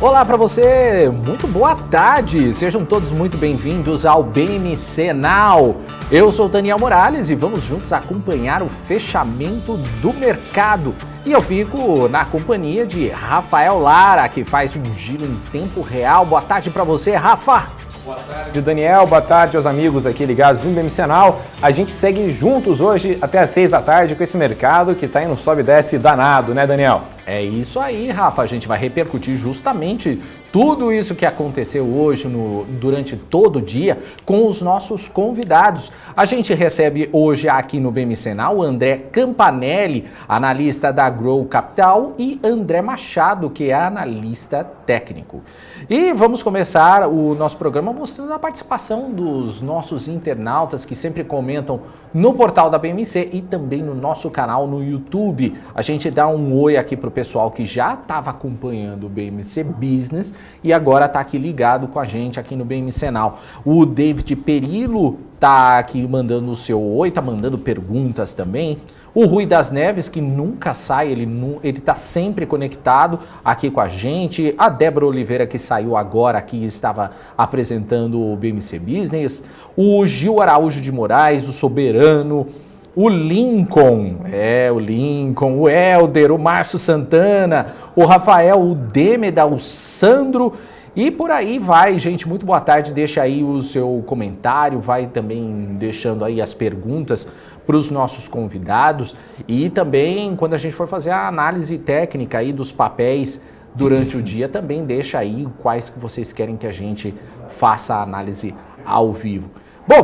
Olá para você, muito boa tarde, sejam todos muito bem-vindos ao BMC Now. Eu sou Daniel Morales e vamos juntos acompanhar o fechamento do mercado. E eu fico na companhia de Rafael Lara, que faz um giro em tempo real. Boa tarde para você, Rafa. Boa tarde, Daniel. Boa tarde aos amigos aqui ligados no BMC Now. A gente segue juntos hoje até às 6 da tarde com esse mercado que está indo sobe e desce danado, né, Daniel? É isso aí, Rafa. A gente vai repercutir justamente tudo isso que aconteceu hoje durante todo o dia com os nossos convidados. A gente recebe hoje aqui no BMC Now o André Campanelli, analista da Grow Capital, e André Machado, que é analista técnico. E vamos começar o nosso programa mostrando a participação dos nossos internautas que sempre comentam no portal da BMC e também no nosso canal no YouTube. A gente dá um oi aqui para o pessoal que já estava acompanhando o BMC Business e agora está aqui ligado com a gente aqui no BMC Now. O David Perillo está aqui mandando o seu oi, está mandando perguntas também. O Rui das Neves, que nunca sai, ele está sempre conectado aqui com a gente. A Débora Oliveira, que saiu agora aqui e estava apresentando o BMC Business. O Gil Araújo de Moraes, o Soberano. O Lincoln, o Helder, o Márcio Santana, o Rafael, o Demeda, o Sandro e por aí vai, gente. Muito boa tarde, deixa aí o seu comentário, vai também deixando aí as perguntas para os nossos convidados e também quando a gente for fazer a análise técnica aí dos papéis durante o dia, também deixa aí quais que vocês querem que a gente faça a análise ao vivo. Bom,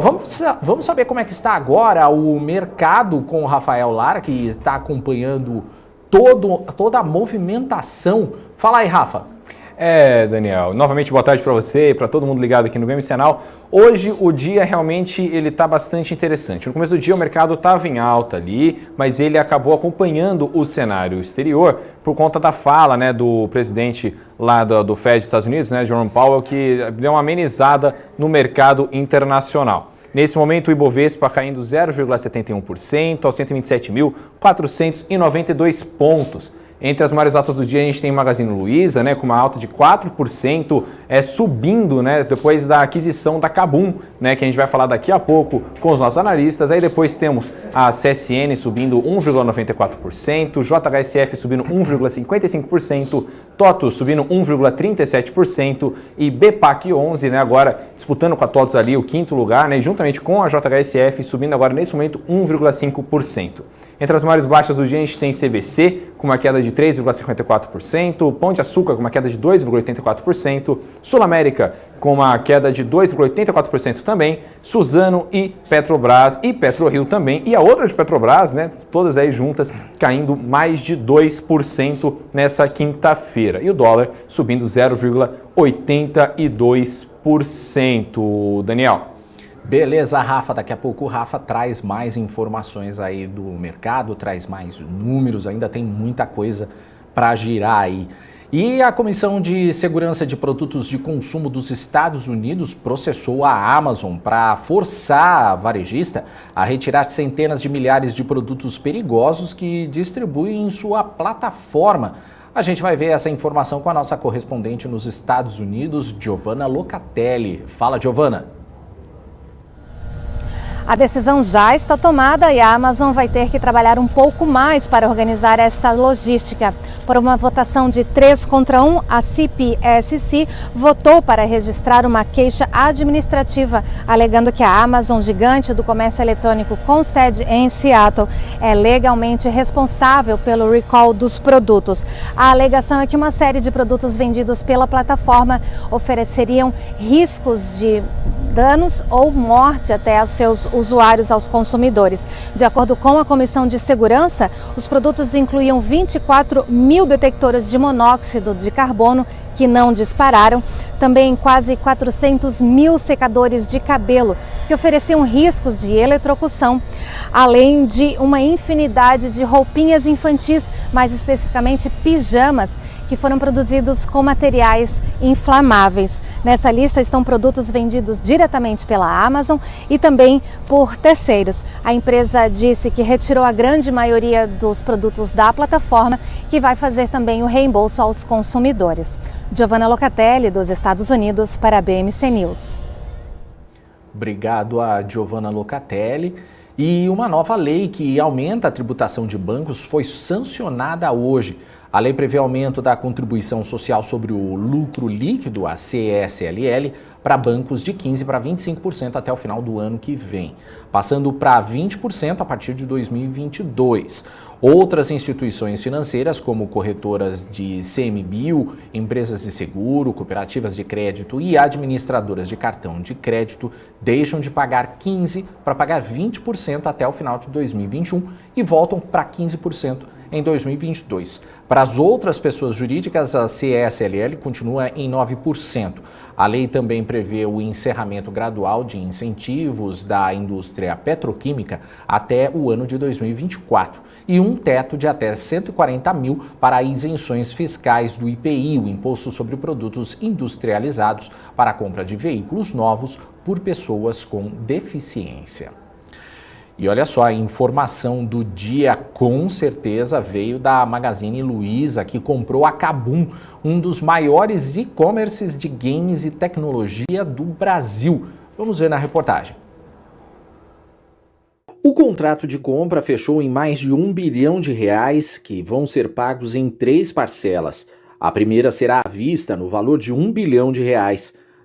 vamos saber como é que está agora o mercado com o Rafael Lara, que está acompanhando toda a movimentação. Fala aí, Rafa. Daniel, novamente boa tarde para você e para todo mundo ligado aqui no BMC Now. Hoje o dia realmente ele está bastante interessante. No começo do dia o mercado estava em alta ali, mas ele acabou acompanhando o cenário exterior por conta da fala, né, do presidente lá do Fed dos Estados Unidos, né, Jerome Powell, que deu uma amenizada no mercado internacional. Nesse momento o Ibovespa caindo 0,71% aos 127.492 pontos. Entre as maiores altas do dia a gente tem Magazine Luiza, né, com uma alta de 4%, subindo, né, depois da aquisição da Kabum, né, que a gente vai falar daqui a pouco com os nossos analistas. Aí depois temos a CSN subindo 1,94%, JHSF subindo 1,55%, TOTUS subindo 1,37% e BPAC 11, né, agora disputando com a TOTUS ali o quinto lugar, né, juntamente com a JHSF subindo agora nesse momento 1,5%. Entre as maiores baixas do dia a gente tem CVC com uma queda de 3,54%, Pão de Açúcar com uma queda de 2,84%, Sul América com uma queda de 2,84% também, Suzano e Petrobras e PetroRio também, e a outra de Petrobras, né, todas aí juntas caindo mais de 2% nessa quinta-feira. E o dólar subindo 0,82%, Daniel. Beleza, Rafa, daqui a pouco o Rafa traz mais informações aí do mercado, traz mais números, ainda tem muita coisa para girar aí. E a Comissão de Segurança de Produtos de Consumo dos Estados Unidos processou a Amazon para forçar a varejista a retirar centenas de milhares de produtos perigosos que distribui em sua plataforma. A gente vai ver essa informação com a nossa correspondente nos Estados Unidos, Giovanna Locatelli. Fala, Giovanna. A decisão já está tomada e a Amazon vai ter que trabalhar um pouco mais para organizar esta logística. Por uma votação de 3 contra 1, a CPSC votou para registrar uma queixa administrativa, alegando que a Amazon, gigante do comércio eletrônico com sede em Seattle, é legalmente responsável pelo recall dos produtos. A alegação é que uma série de produtos vendidos pela plataforma ofereceriam riscos de danos ou morte até aos seus usuários, aos consumidores. De acordo com a Comissão de Segurança, os produtos incluíam 24 mil detectores de monóxido de carbono que não dispararam, também quase 400 mil secadores de cabelo que ofereciam riscos de eletrocução, além de uma infinidade de roupinhas infantis, mais especificamente pijamas, que foram produzidos com materiais inflamáveis. Nessa lista estão produtos vendidos diretamente pela Amazon e também por terceiros. A empresa disse que retirou a grande maioria dos produtos da plataforma, que vai fazer também o reembolso aos consumidores. Giovanna Locatelli, dos Estados Unidos, para a BMC News. Obrigado a Giovanna Locatelli. E uma nova lei que aumenta a tributação de bancos foi sancionada hoje. A lei prevê aumento da contribuição social sobre o lucro líquido, a CSLL, para bancos de 15% para 25% até o final do ano que vem, passando para 20% a partir de 2022. Outras instituições financeiras, como corretoras de CMBio, empresas de seguro, cooperativas de crédito e administradoras de cartão de crédito, deixam de pagar 15% para pagar 20% até o final de 2021 e voltam para 15% em 2022. Para as outras pessoas jurídicas, a CSLL continua em 9%. A lei também prevê o encerramento gradual de incentivos da indústria petroquímica até o ano de 2024 e um teto de até 140 mil para isenções fiscais do IPI, o Imposto sobre Produtos Industrializados, para a compra de veículos novos por pessoas com deficiência. E olha só, a informação do dia com certeza veio da Magazine Luiza, que comprou a Kabum, um dos maiores e-commerces de games e tecnologia do Brasil. Vamos ver na reportagem. O contrato de compra fechou em mais de R$1 bilhão, que vão ser pagos em 3 parcelas. A primeira será à vista, no valor de R$1 bilhão.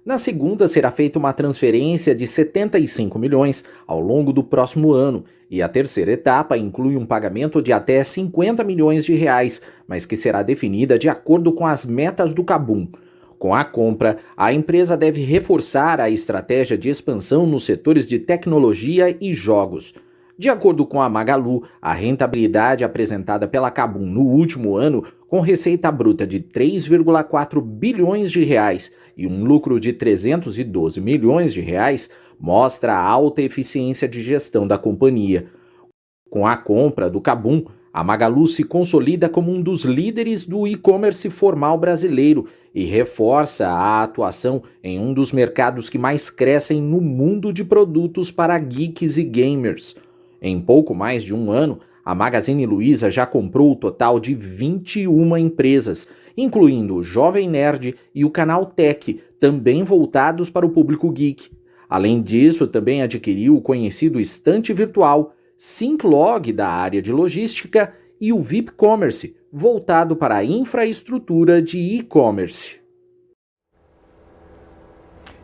Na segunda, será feita uma transferência de 75 milhões ao longo do próximo ano. E a terceira etapa inclui um pagamento de até 50 milhões de reais, mas que será definida de acordo com as metas do Kabum. Com a compra, a empresa deve reforçar a estratégia de expansão nos setores de tecnologia e jogos. De acordo com a Magalu, a rentabilidade apresentada pela Kabum no último ano, com receita bruta de 3,4 bilhões de reais e um lucro de 312 milhões de reais, mostra a alta eficiência de gestão da companhia. Com a compra do Kabum, a Magalu se consolida como um dos líderes do e-commerce formal brasileiro e reforça a atuação em um dos mercados que mais crescem no mundo de produtos para geeks e gamers. Em pouco mais de um ano, a Magazine Luiza já comprou o total de 21 empresas, incluindo o Jovem Nerd e o Canal Tech, também voltados para o público geek. Além disso, também adquiriu o conhecido estante virtual Synclog da área de logística e o VIP Commerce, voltado para a infraestrutura de e-commerce.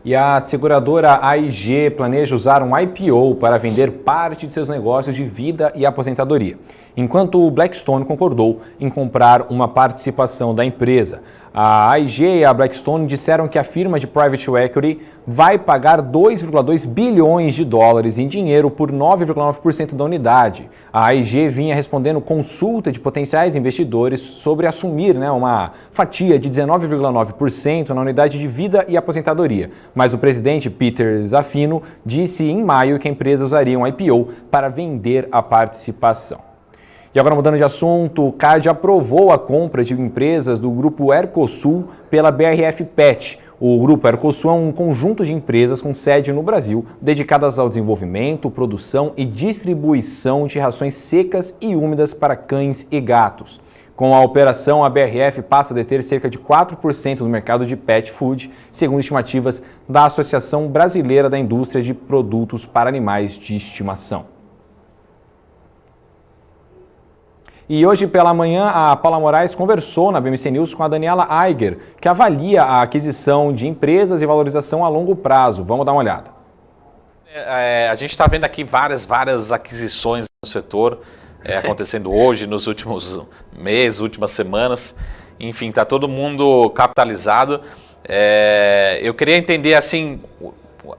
E a seguradora AIG planeja usar um IPO para vender parte de seus negócios de vida e aposentadoria, enquanto o Blackstone concordou em comprar uma participação da empresa. A AIG e a Blackstone disseram que a firma de private equity vai pagar 2,2 bilhões de dólares em dinheiro por 9,9% da unidade. A AIG vinha respondendo consulta de potenciais investidores sobre assumir uma fatia de 19,9% na unidade de vida e aposentadoria. Mas o presidente Peter Zaffino disse em maio que a empresa usaria um IPO para vender a participação. E agora, mudando de assunto, o CAD aprovou a compra de empresas do grupo Ercosul pela BRF Pet. O grupo Ercosul é um conjunto de empresas com sede no Brasil, dedicadas ao desenvolvimento, produção e distribuição de rações secas e úmidas para cães e gatos. Com a operação, a BRF passa a deter cerca de 4% do mercado de pet food, segundo estimativas da Associação Brasileira da Indústria de Produtos para Animais de Estimação. E hoje pela manhã, a Paula Moraes conversou na BMC News com a Daniela Aiger, que avalia a aquisição de empresas e valorização a longo prazo. Vamos dar uma olhada. A gente está vendo aqui várias aquisições no setor acontecendo hoje, nos últimos meses, últimas semanas. Enfim, está todo mundo capitalizado. Eu queria entender, assim,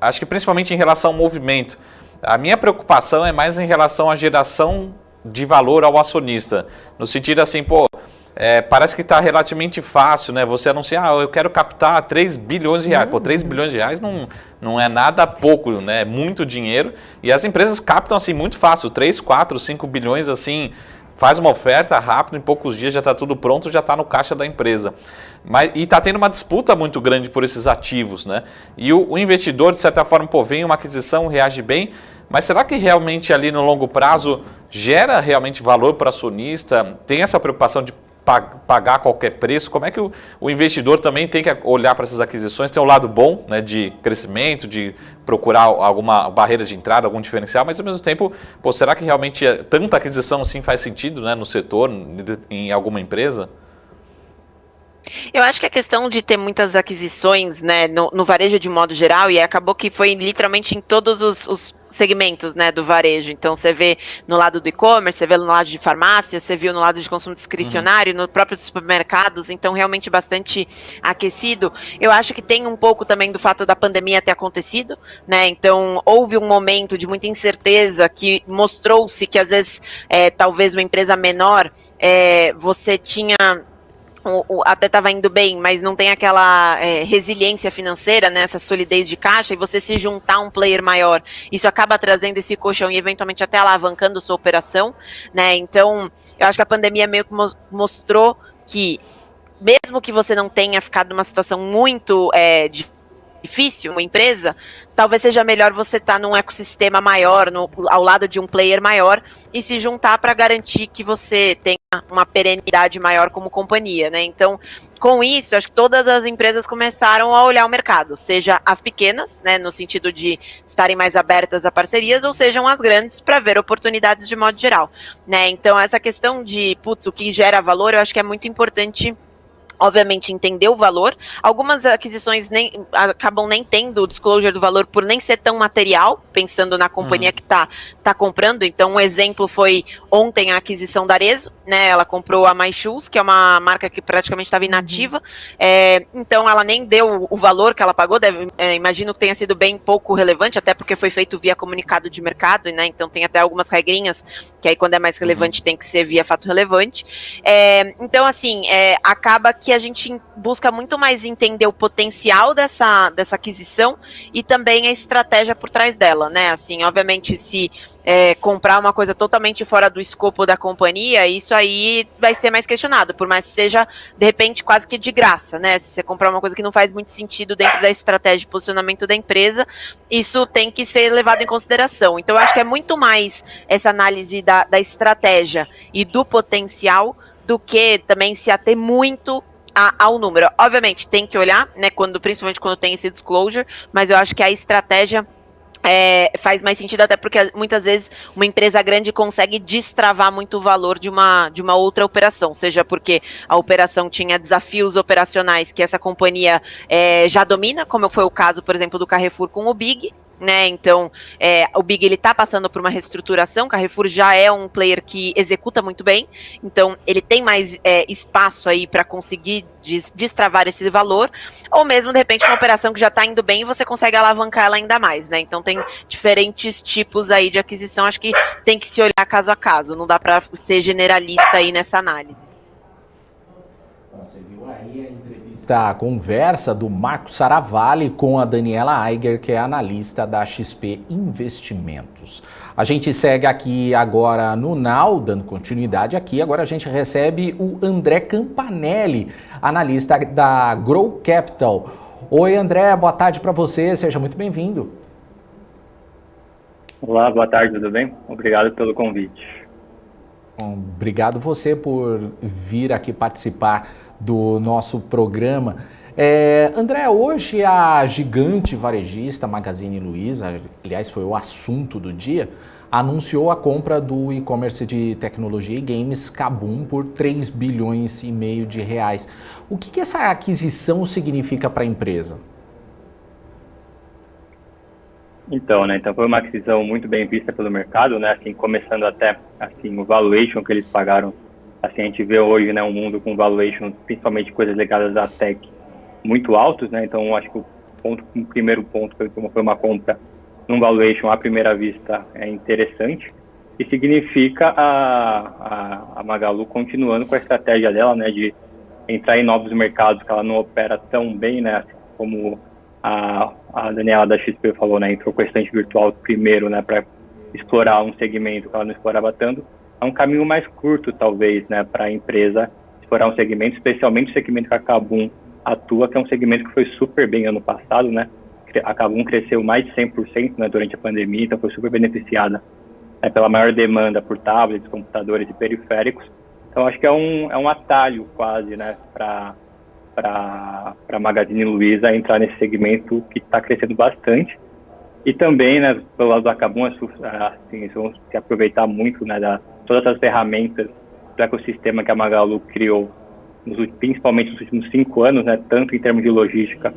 acho que principalmente em relação ao movimento. A minha preocupação é mais em relação à geração de valor ao acionista, no sentido assim, parece que está relativamente fácil, né? Você anunciar, eu quero captar 3 bilhões de reais. Pô, 3 bilhões de reais não é nada pouco, né? É muito dinheiro. E as empresas captam assim muito fácil, 3, 4, 5 bilhões assim, faz uma oferta rápido, em poucos dias já está tudo pronto, já está no caixa da empresa. E está tendo uma disputa muito grande por esses ativos, né? E o investidor, de certa forma, vem uma aquisição, reage bem, mas será que realmente ali no longo prazo gera realmente valor para o acionista? Tem essa preocupação de pagar qualquer preço? Como é que o investidor também tem que olhar para essas aquisições? Tem um lado bom, né, de crescimento, de procurar alguma barreira de entrada, algum diferencial, mas ao mesmo tempo, será que realmente tanta aquisição assim faz sentido, né, no setor, em alguma empresa? Eu acho que a questão de ter muitas aquisições, né, no varejo de modo geral, e acabou que foi literalmente em todos os segmentos, né, do varejo. Então você vê no lado do e-commerce, você vê no lado de farmácia, você viu no lado de consumo discricionário, no próprio supermercados, então realmente bastante aquecido. Eu acho que tem um pouco também do fato da pandemia ter acontecido, né, então houve um momento de muita incerteza que mostrou-se que às vezes, talvez uma empresa menor, você tinha... até estava indo bem, mas não tem aquela resiliência financeira, né, essa solidez de caixa, e você se juntar a um player maior, isso acaba trazendo esse colchão e eventualmente até alavancando sua operação, né, então eu acho que a pandemia meio que mostrou que mesmo que você não tenha ficado numa situação muito difícil, uma empresa, talvez seja melhor você estar num ecossistema maior, ao lado de um player maior, e se juntar para garantir que você tenha uma perenidade maior como companhia, né? Então, com isso, acho que todas as empresas começaram a olhar o mercado, seja as pequenas, né, no sentido de estarem mais abertas a parcerias, ou sejam as grandes para ver oportunidades de modo geral, né? Então, essa questão de, o que gera valor, eu acho que é muito importante, obviamente, entender o valor. Algumas aquisições acabam nem tendo o disclosure do valor por nem ser tão material, pensando na companhia que tá comprando. Então, um exemplo foi ontem a aquisição da Arezzo, né? Ela comprou a MyShoes, que é uma marca que praticamente estava inativa. Então, ela nem deu o valor que ela pagou. Imagino que tenha sido bem pouco relevante, até porque foi feito via comunicado de mercado, né? Então, tem até algumas regrinhas que aí, quando é mais relevante, tem que ser via fato relevante. Então, assim, acaba que a gente busca muito mais entender o potencial dessa aquisição e também a estratégia por trás dela, né? Assim, obviamente, se comprar uma coisa totalmente fora do escopo da companhia, isso aí vai ser mais questionado, por mais que seja, de repente, quase que de graça, né? Se você comprar uma coisa que não faz muito sentido dentro da estratégia de posicionamento da empresa, isso tem que ser levado em consideração. Então, eu acho que é muito mais essa análise da estratégia e do potencial do que também se ater muito ao número. Obviamente, tem que olhar, né, principalmente quando tem esse disclosure, mas eu acho que a estratégia faz mais sentido, até porque muitas vezes uma empresa grande consegue destravar muito o valor de uma outra operação, seja porque a operação tinha desafios operacionais que essa companhia já domina, como foi o caso, por exemplo, do Carrefour com o Big, né? Então, o Big ele está passando por uma reestruturação. Carrefour já é um player que executa muito bem, então ele tem mais espaço aí para conseguir destravar esse valor, ou mesmo de repente uma operação que já está indo bem e você consegue alavancar ela ainda mais, né? Então tem diferentes tipos aí de aquisição. Acho que tem que se olhar caso a caso, não dá para ser generalista aí nessa análise. Você viu aí a conversa do Marco Saravalli com a Daniela Eiger, que é analista da XP Investimentos. A gente segue aqui agora no Now, dando continuidade aqui. Agora a gente recebe o André Campanelli, analista da Grow Capital. Oi, André, boa tarde para você, seja muito bem-vindo. Olá, boa tarde, tudo bem? Obrigado pelo convite. Obrigado você por vir aqui participar do nosso programa. André, hoje a gigante varejista Magazine Luiza, aliás foi o assunto do dia, anunciou a compra do e-commerce de tecnologia e games KaBuM por 3 bilhões e meio de reais. O que essa aquisição significa para a empresa? Então foi uma aquisição muito bem vista pelo mercado, né? Assim, começando até assim o valuation que eles pagaram. Assim, a gente vê hoje, né, um mundo com valuation, principalmente coisas ligadas à tech, muito altos, né? Então acho que o primeiro ponto foi uma compra num valuation à primeira vista interessante. que significa a Magalu continuando com a estratégia dela, né, de entrar em novos mercados que ela não opera tão bem, né, como a Daniela da XP falou, né, entrou com a estante virtual primeiro, né, para explorar um segmento que ela não explorava tanto. É um caminho mais curto, talvez, né, para a empresa explorar um segmento, especialmente o segmento que a Kabum atua, que é um segmento que foi super bem ano passado, né, a Kabum cresceu mais de 100%, né, durante a pandemia, então foi super beneficiada, né, pela maior demanda por tablets, computadores e periféricos. Então acho que é um atalho quase, né, para Magazine Luiza entrar nesse segmento que está crescendo bastante. E também, né, pelo lado da Kabum, assim, vamos se aproveitar muito, né, todas as ferramentas do ecossistema que a Magalu criou, principalmente nos últimos 5 anos, né, tanto em termos de logística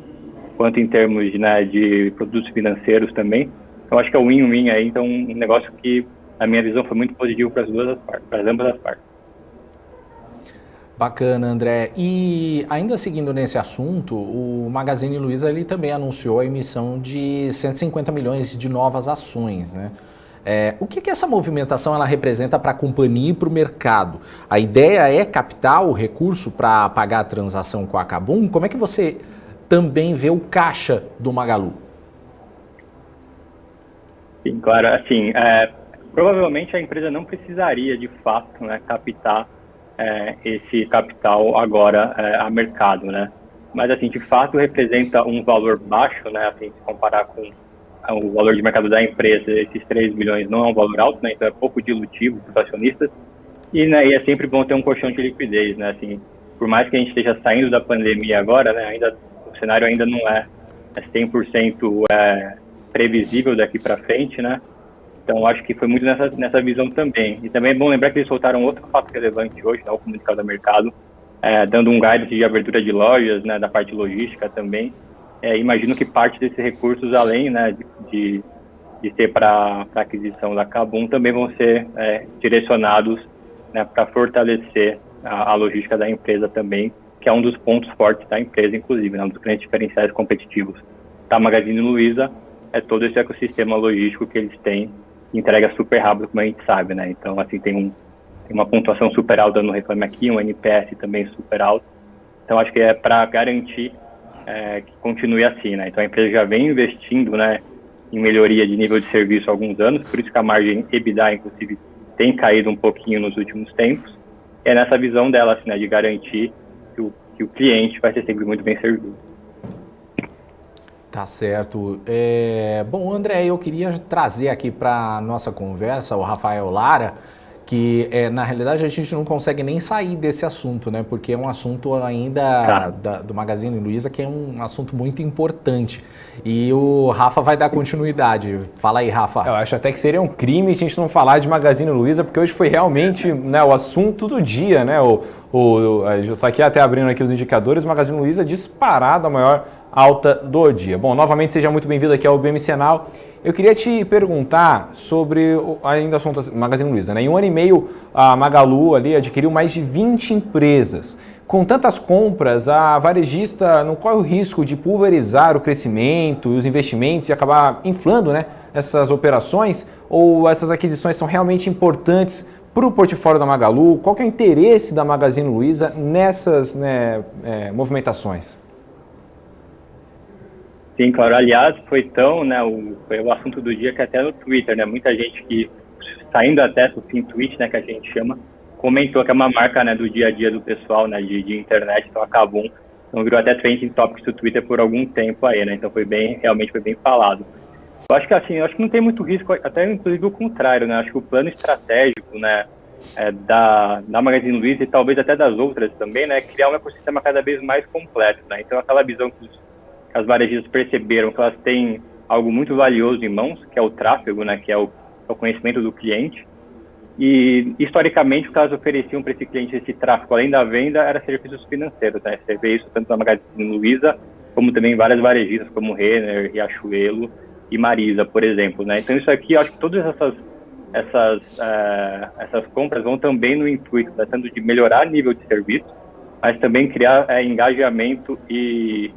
quanto em termos, né, de produtos financeiros também. Eu acho que é um win-win aí, então um negócio que, na minha visão, foi muito positivo para ambas as partes. Bacana, André. E ainda seguindo nesse assunto, o Magazine Luiza ele também anunciou a emissão de 150 milhões de novas ações, né? O que essa movimentação ela representa para a companhia e para o mercado? A ideia é captar o recurso para pagar a transação com a Kabum? Como é que você também vê o caixa do Magalu? Sim, claro. Assim, provavelmente a empresa não precisaria, de fato, né, captar esse capital agora a mercado, né? Mas, assim, de fato representa um valor baixo, né? Assim, se comparar com o valor de mercado da empresa, esses 3 bilhões não é um valor alto, né? Então é pouco dilutivo para os acionistas e, né, e é sempre bom ter um colchão de liquidez, né? Assim, por mais que a gente esteja saindo da pandemia agora, né? O cenário ainda não é 100% previsível daqui para frente, né? Então, acho que foi muito nessa visão também. E também é bom lembrar que eles soltaram outro fato relevante hoje, né, o comunicado do mercado, dando um guidance de abertura de lojas, né, da parte logística também. Imagino que parte desses recursos, além, né, de ser para aquisição da Kabum, também vão ser direcionados, né, para fortalecer a logística da empresa também, que é um dos pontos fortes da empresa, inclusive, né, um dos grandes diferenciais competitivos da Magazine Luiza, é todo esse ecossistema logístico que eles têm, entrega super rápido, como a gente sabe, né? Então, assim, tem uma pontuação super alta no Reclame Aqui, um NPS também super alto. Então, acho que é para garantir que continue assim, né? Então, a empresa já vem investindo, né, em melhoria de nível de serviço há alguns anos, por isso que a margem EBITDA, inclusive, tem caído um pouquinho nos últimos tempos. É nessa visão dela, assim, né, de garantir que o cliente vai ser sempre muito bem servido. Tá certo. Bom, André, eu queria trazer aqui para a nossa conversa o Rafael Lara, que na realidade a gente não consegue nem sair desse assunto, né? Porque é um assunto ainda do Magazine Luiza que é um assunto muito importante. E o Rafa vai dar continuidade. Fala aí, Rafa. Eu acho até que seria um crime se a gente não falar de Magazine Luiza, porque hoje foi realmente, né, o assunto do dia, né? Eu estou aqui até abrindo aqui os indicadores, Magazine Luiza disparado a maior alta do dia. Bom, novamente seja muito bem-vindo aqui ao BM Senal. Eu queria te perguntar sobre ainda o assunto Magazine Luiza, né? Em 1 ano e meio a Magalu ali adquiriu mais de 20 empresas. Com tantas compras, a varejista não corre o risco de pulverizar o crescimento e os investimentos e acabar inflando, né, essas operações? Ou essas aquisições são realmente importantes para o portfólio da Magalu? Qual que é o interesse da Magazine Luiza nessas, né, movimentações? Sim, claro. Aliás, foi o assunto do dia que até no Twitter, né, muita gente que, saindo até do fim tweet, né, que a gente chama, comentou que é uma marca, né, do dia a dia do pessoal, né, de internet, então a Kabum, então virou até trending topics do Twitter por algum tempo aí, né, então realmente foi bem falado. Eu acho que assim, acho que não tem muito risco, até inclusive o contrário, né, acho que o plano estratégico, né, da Magazine Luiza e talvez até das outras também, né, é criar um ecossistema cada vez mais completo, né, então aquela visão que as varejistas perceberam que elas têm algo muito valioso em mãos, que é o tráfego, né, que é o conhecimento do cliente. E, historicamente, o que elas ofereciam para esse cliente, esse tráfego, além da venda, era serviços financeiros, né? Você vê isso tanto na Magazine Luiza, como também em várias varejistas, como Renner, Riachuelo e Marisa, por exemplo, né? Então, isso aqui, eu acho que todas essas compras vão também no intuito, né, tanto de melhorar o nível de serviço, mas também criar engajamento e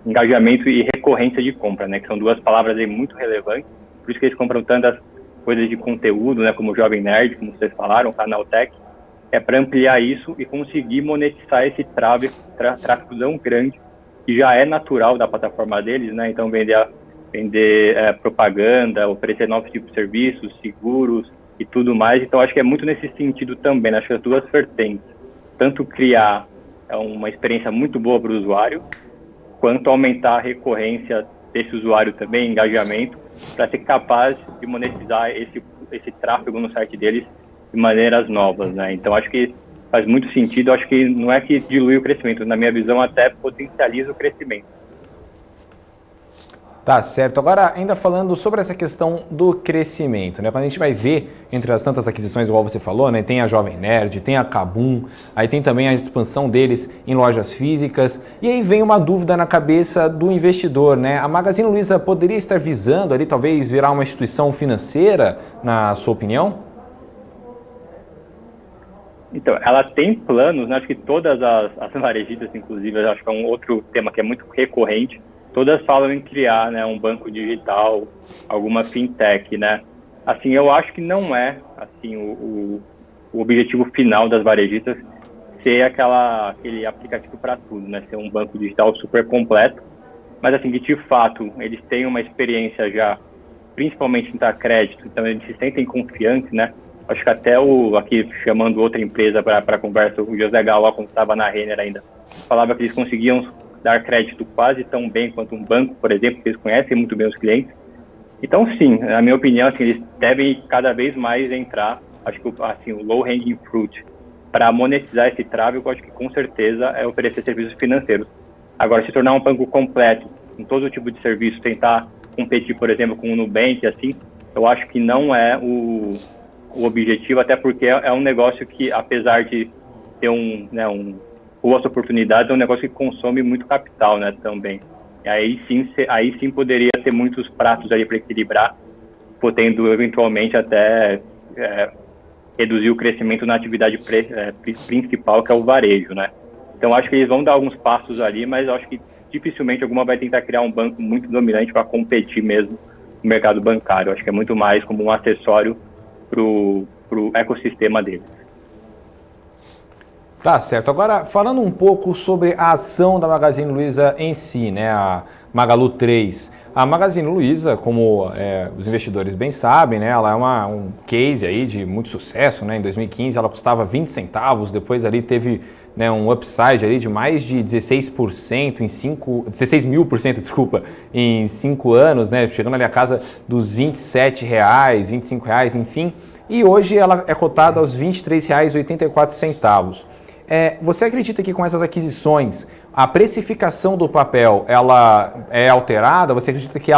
engajamento e recorrência de compra, né, que são duas palavras aí muito relevantes, por isso que eles compram coisas de conteúdo, né, como o Jovem Nerd, como vocês falaram, o Canaltech, para ampliar isso e conseguir monetizar esse tráfego tão grande, que já é natural da plataforma deles, né? Então, vender propaganda, oferecer novos tipos de serviços, seguros e tudo mais. Então, acho que é muito nesse sentido também, né? Acho que as duas vertentes, tanto criar uma experiência muito boa para o usuário, quanto aumentar a recorrência desse usuário também, engajamento, para ser capaz de monetizar esse tráfego no site deles de maneiras novas, né? Então, acho que faz muito sentido. Acho que não é que dilui o crescimento, na minha visão, até potencializa o crescimento. Tá certo. Agora, ainda falando sobre essa questão do crescimento, né? Quando a gente vai ver entre as tantas aquisições, igual você falou, né? Tem a Jovem Nerd, tem a Kabum, aí tem também a expansão deles em lojas físicas. E aí vem uma dúvida na cabeça do investidor, né? A Magazine Luiza poderia estar visando ali, talvez, virar uma instituição financeira, na sua opinião? Então, ela tem planos, né? Acho que todas as varejistas, inclusive, acho que é um outro tema que é muito recorrente, todas falam em criar, né, um banco digital, alguma fintech, né? Assim, eu acho que não é assim o objetivo final das varejistas ser aquele aplicativo para tudo, né? Ser um banco digital super completo, mas assim, que de fato eles têm uma experiência já, principalmente em dar crédito, então eles se sentem confiantes, né? Acho que até aqui chamando outra empresa para a conversa, o José Galo, quando estava na Renner ainda, falava que eles conseguiam dar crédito quase tão bem quanto um banco, por exemplo, que eles conhecem muito bem os clientes. Então, sim, na minha opinião, assim, eles devem cada vez mais entrar, acho que assim, o low hanging fruit, para monetizar esse tráfego, acho que com certeza é oferecer serviços financeiros. Agora, se tornar um banco completo, com todo tipo de serviço, tentar competir, por exemplo, com o Nubank, assim, eu acho que não é o objetivo, até porque é um negócio que, apesar de ter boas oportunidades, é um negócio que consome muito capital, né, também. E aí sim poderia ter muitos pratos ali para equilibrar, podendo eventualmente até reduzir o crescimento na atividade principal, que é o varejo, né. Então, acho que eles vão dar alguns passos ali, mas acho que dificilmente alguma vai tentar criar um banco muito dominante para competir mesmo no mercado bancário. Acho que é muito mais como um acessório para o ecossistema deles. Tá certo. Agora, falando um pouco sobre a ação da Magazine Luiza em si, né, a Magalu 3. A Magazine Luiza, como os investidores bem sabem, né, ela é um case aí de muito sucesso, né? Em 2015 ela custava 20 centavos, depois ali teve, né, um upside ali de mais de 16% 16 mil por cento, desculpa, em 5 anos, né, chegando ali a casa dos R$27, R$25, enfim. E hoje ela é cotada aos R$23,84. Você acredita que com essas aquisições a precificação do papel ela é alterada? Você acredita que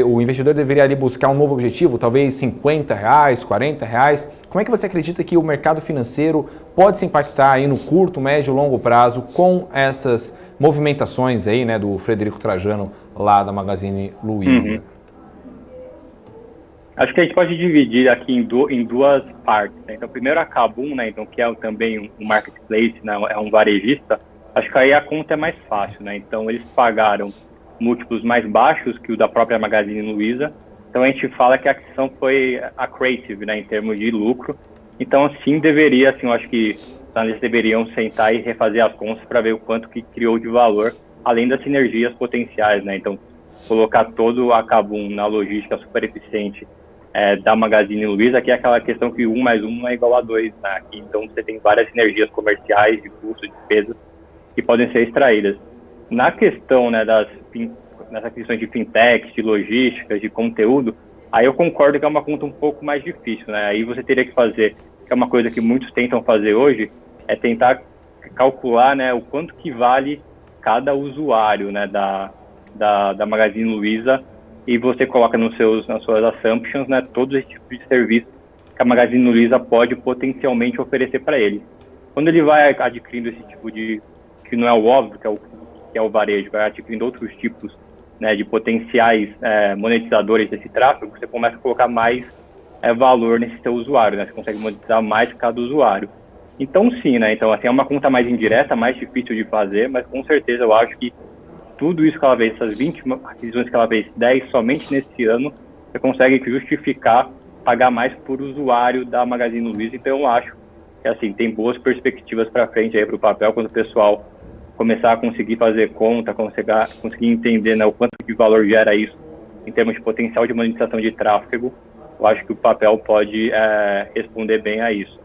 o investidor deveria ali buscar um novo objetivo, talvez R$50, R$40? Como é que você acredita que o mercado financeiro pode se impactar aí no curto, médio e longo prazo com essas movimentações aí, né, do Frederico Trajano lá da Magazine Luiza? Uhum. Acho que a gente pode dividir aqui em duas partes, né? Então, primeiro a Kabum, né? Então, que é também um marketplace, né? É um varejista. Acho que aí a conta é mais fácil, né? Então, eles pagaram múltiplos mais baixos que o da própria Magazine Luiza. Então, a gente fala que a aquisição foi accretive, né? Em termos de lucro. Então, sim, deveria, assim, eu acho que os analistas deveriam sentar e refazer as contas para ver o quanto que criou de valor, além das sinergias potenciais, né? Então, colocar todo a Kabum na logística super eficiente da Magazine Luiza, que é aquela questão que 1 mais 1 é igual a 2, né? Então você tem várias sinergias comerciais, de custos, de despesas, que podem ser extraídas. Na questão, né, nessas questões de fintechs, de logísticas, de conteúdo, aí eu concordo que é uma conta um pouco mais difícil, né? Aí você teria que fazer, que é uma coisa que muitos tentam fazer hoje, é tentar calcular, né, o quanto que vale cada usuário, né, da Magazine Luiza, e você coloca nas suas assumptions, né, todos esses tipos de serviços que a Magazine Luiza pode potencialmente oferecer para ele. Quando ele vai adquirindo esse tipo que não é o óbvio, que é o varejo, vai adquirindo outros tipos, né, de potenciais monetizadores desse tráfego, você começa a colocar mais valor nesse seu usuário, né, você consegue monetizar mais cada usuário. Então sim, né, então assim, é uma conta mais indireta, mais difícil de fazer, mas com certeza eu acho que tudo isso que ela fez, essas 20 aquisições que ela fez, 10 somente nesse ano, você consegue justificar pagar mais por usuário da Magazine Luiza. Então eu acho que assim, tem boas perspectivas para frente aí para o papel, quando o pessoal começar a conseguir fazer conta, conseguir entender, né, o quanto de valor gera isso em termos de potencial de monetização de tráfego. Eu acho que o papel pode responder bem a isso.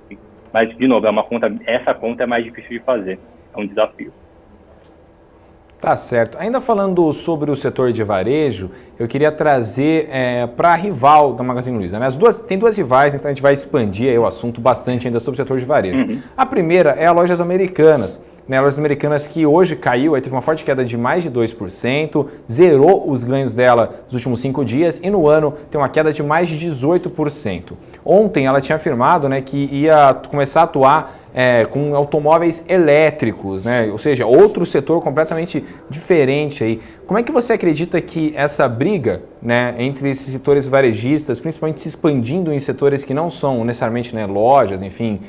Mas, de novo, essa conta é mais difícil de fazer, é um desafio. Tá certo. Ainda falando sobre o setor de varejo, eu queria trazer para a rival da Magazine Luiza, né? Tem duas rivais, então a gente vai expandir aí o assunto bastante ainda sobre o setor de varejo. Uhum. A primeira é a Lojas Americanas. Né, Lojas Americanas que hoje caiu, aí teve uma forte queda de mais de 2%, zerou os ganhos dela nos últimos 5 dias e no ano tem uma queda de mais de 18%. Ontem ela tinha afirmado, né, que ia começar a atuar com automóveis elétricos, né, ou seja, outro setor completamente diferente aí. Como é que você acredita que essa briga, né, entre esses setores varejistas, principalmente se expandindo em setores que não são necessariamente, né, lojas, enfim,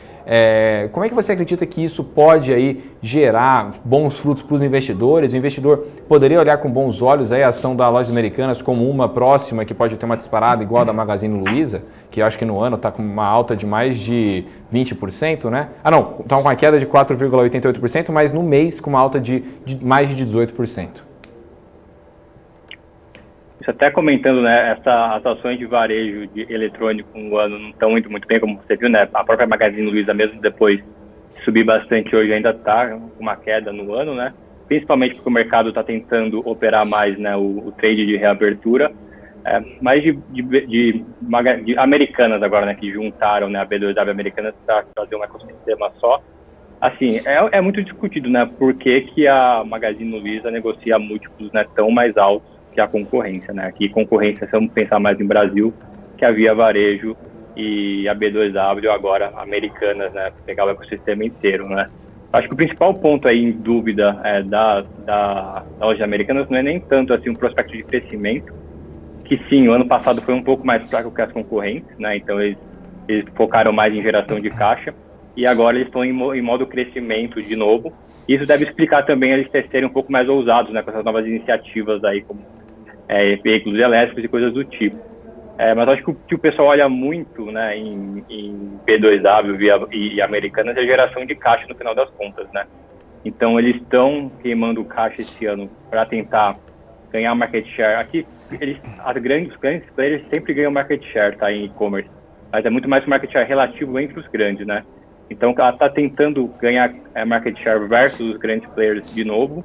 como é que você acredita que isso pode aí gerar bons frutos para os investidores? O investidor poderia olhar com bons olhos aí a ação da Lojas Americanas como uma próxima que pode ter uma disparada igual a da Magazine Luiza, que eu acho que no ano está com uma alta de mais de 20%, né? Ah não, está com uma queda de 4,88%, mas no mês com uma alta de mais de 18%. Isso até comentando, né, as ações de varejo de eletrônico no ano não estão indo muito bem, como você viu, né? A própria Magazine Luiza, mesmo depois de subir bastante hoje, ainda está com uma queda no ano, né? Principalmente porque o mercado está tentando operar mais, né, o trade de reabertura. Mais de Americanas agora, né, que juntaram, né, a B2W Americanas para fazer um ecossistema só. Assim, é muito discutido, né, por que a Magazine Luiza negocia múltiplos, né, tão mais altos que a concorrência, né? Aqui concorrência, se vamos pensar mais em Brasil, que a Via Varejo e a B2W, agora Americanas, né? Pegar o ecossistema inteiro, né? Acho que o principal ponto aí em dúvida da loja Americanas não é nem tanto assim um prospecto de crescimento, que sim, o ano passado foi um pouco mais fraco que as concorrentes, né? Então eles focaram mais em geração de caixa e agora eles estão em modo crescimento de novo. Isso deve explicar também eles serem um pouco mais ousados, né, com essas novas iniciativas aí, como veículos elétricos e coisas do tipo. Mas acho que o pessoal olha muito, né, em B2W e Americanas é a geração de caixa no final das contas, né? Então eles estão queimando caixa esse ano para tentar ganhar market share. Aqui os grandes players sempre ganham market share, tá, em e-commerce, mas é muito mais um market share relativo entre os grandes, né? Então ela está tentando ganhar market share versus os grandes players de novo,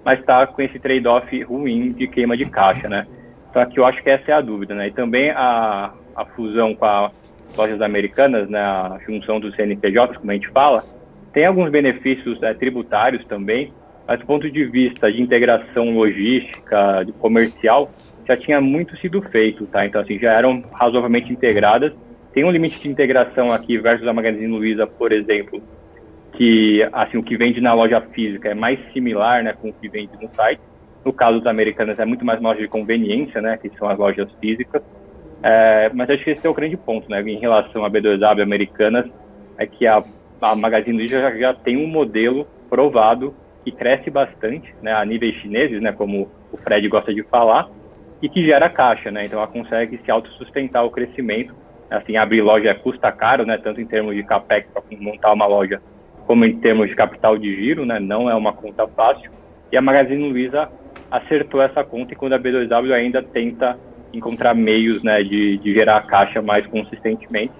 mas está com esse trade-off ruim de queima de caixa, né? Então aqui eu acho que essa é a dúvida, né? E também a fusão com as lojas americanas, né? A junção dos CNPJs, como a gente fala, tem alguns benefícios tributários também, mas do ponto de vista de integração logística, de comercial, já tinha muito sido feito, tá? Então assim, já eram razoavelmente integradas. Tem um limite de integração aqui versus a Magazine Luiza, por exemplo, que assim, o que vende na loja física é mais similar, né, com o que vende no site. No caso das Americanas é muito mais uma loja de conveniência, né, que são as lojas físicas. Mas acho que esse é o grande ponto, né, em relação a B2W Americanas, é que a Magazine Luiza já tem um modelo provado que cresce bastante, né, a níveis chineses, né, como o Fred gosta de falar, e que gera caixa, né, então ela consegue se autossustentar o crescimento. Assim, abrir loja custa caro, né, tanto em termos de capex para montar uma loja, como em termos de capital de giro, né, não é uma conta fácil. E a Magazine Luiza acertou essa conta, e quando a B2W ainda tenta encontrar meios, né, de gerar caixa mais consistentemente.